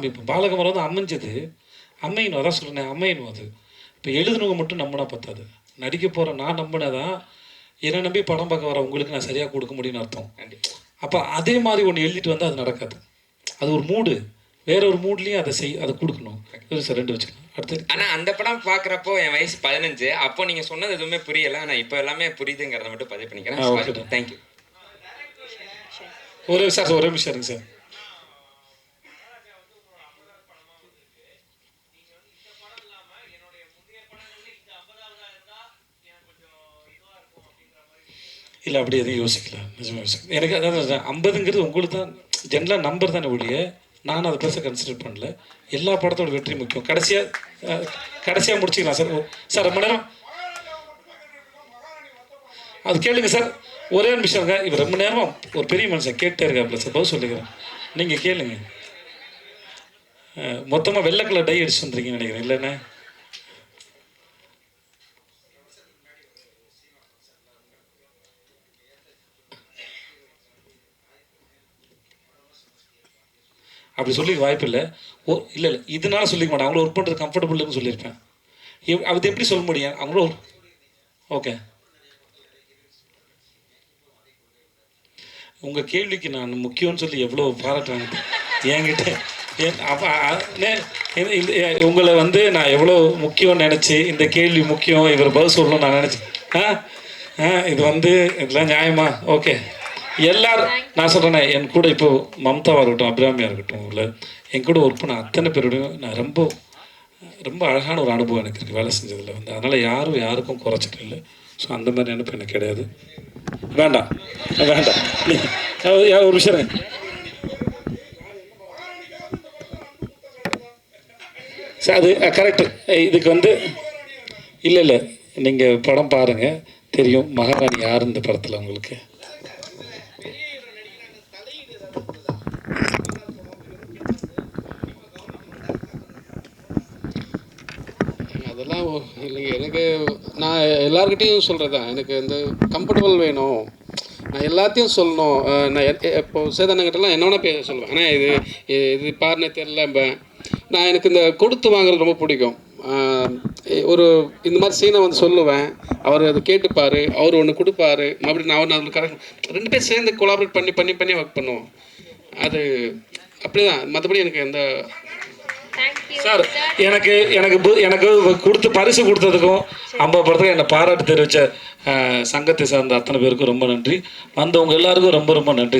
இப்போ பாலகுமாரா வந்து அமைஞ்சது, அம்மையினும் அதான் சொல்கிறேன், அம்மையினும் அது. இப்போ எழுதுனவங்க மட்டும் நம்பினா பத்தாது, நடிக்க போகிற நான் நம்பினதான் என்னை நம்பி படம் பார்க்க வர உங்களுக்கு நான் சரியாக கொடுக்க முடியும்னு அர்த்தம். அப்போ அதே மாதிரி ஒன்று எழுதிட்டு வந்தால் அது நடக்காது. அது ஒரு மூடு, வேற ஒரு மூட்லேயும் அதை கொடுக்கணும். சார் 2 வச்சுக்கலாம். அடுத்தது ஆனால் அந்த படம் பார்க்குறப்போ என் வயசு 15, அப்போ நீங்கள் சொன்னது எதுவுமே புரியலை, ஆனால் இப்போ எல்லாமே புரியுதுங்கிறத மட்டும் பதிவு பண்ணிக்கிறேன். தேங்க்யூ. ஒரே நிமிஷம் இருங்க சார். இல்லை, அப்படி எதையும் யோசிக்கல, நிஜமாக யோசிக்கல. எனக்கு அதாவது 50ங்கிறது உங்களுக்கு தான் ஜென்ரலாக நம்பர் தானே ஒழிய, நானும் அதை பெருசாக கன்சிடர் பண்ணல. எல்லா படத்தோட வெற்றி முக்கியம். கடைசியாக முடிச்சுக்கலாம் சார். சார் ரொம்ப நேரம் அது கேளுங்க சார், ஒரே நிமிஷம் இருங்க. இவர் ரொம்ப நேரமாக ஒரு பெரிய மனுஷன் கேட்டே இருக்காப்புல சார், பதில் சொல்லிக்கிறேன், நீங்கள் கேளுங்க. மொத்தமாக வெள்ளை கலர் டை அடிச்சு வந்துருக்கீங்கன்னு நினைக்கிறேன், இல்லைண்ணே? அப்படி சொல்லிக்க வாய்ப்பு இல்லை. இல்லை இதனால சொல்லிக்க மாட்டேன், அவங்கள ஒர்க் பண்ணுறது கம்ஃபர்டபுள்னு சொல்லியிருப்பேன். அது எப்படி சொல்ல முடியும் அவங்களோ? ஓகே, உங்கள் கேள்விக்கு நான் முக்கியம்னு சொல்லி எவ்வளோ பாராட்டுறாங்க என்கிட்ட. உங்களை வந்து நான் எவ்வளோ முக்கியம்னு நினச்சி, இந்த கேள்வி முக்கியம், இவர் பதில் சொல்லணும்னு நான் நினச்சேன். இது வந்து இதெல்லாம் நியாயமா? ஓகே, எல்லாரும் நான் சொல்கிறேன்னே, என் கூட இப்போ மம்தாவாக இருக்கட்டும், அபிராமியாக இருக்கட்டும், இல்லை என் கூட ஒர்க் பண்ண அத்தனை பேரோடையும் நான் ரொம்ப ரொம்ப அழகான ஒரு அனுபவம் எனக்கு இருக்குது வேலை செஞ்சதில் வந்து. அதனால் யாருக்கும் குறைச்சிட்டு இல்லை. ஸோ அந்த மாதிரி நினைப்பு எனக்கு கிடையாது. வேண்டாம் ஒரு விஷயம் சார், அது கரெக்டு. இதுக்கு வந்து இல்லை நீங்கள் படம் பாருங்கள், தெரியும் மகாராணி யார் இந்த படத்தில் உங்களுக்கு. அதெல்லாம் இல்லைங்க. எனக்கு நான் எல்லாருக்கிட்டையும் சொல்கிறது தான், எனக்கு இந்த கம்ஃபர்டபுள் வேணும், நான் எல்லாத்தையும் சொல்லணும். நான் இப்போது சேதனங்கிட்டலாம் என்ன வேணால் சொல்லுவேன். ஆனால் இது பாருனே தெரில. நான் எனக்கு இந்த கொடுத்து வாங்குறது ரொம்ப பிடிக்கும். ஒரு இந்த மாதிரி சீனை வந்து சொல்லுவேன், அவர் அதை கேட்டுப்பார், அவர் ஒன்று கொடுப்பாரு, மறுபடியும் நான் அதில் கரெக்ட் 2 பேர் சேர்ந்து கொலாபரேட் பண்ணி ஒர்க் பண்ணுவோம். அது அப்படி தான். மற்றபடி எனக்கு எந்த சார் எனக்கு கொடுத்து பரிசு கொடுத்ததுக்கும் 50 படத்துக்கு என்னை பாராட்டு தெரிவித்த சங்கத்தை சார்ந்த அத்தனை பேருக்கும் ரொம்ப நன்றி. வந்தவங்க எல்லாருக்கும் ரொம்ப நன்றி சார்.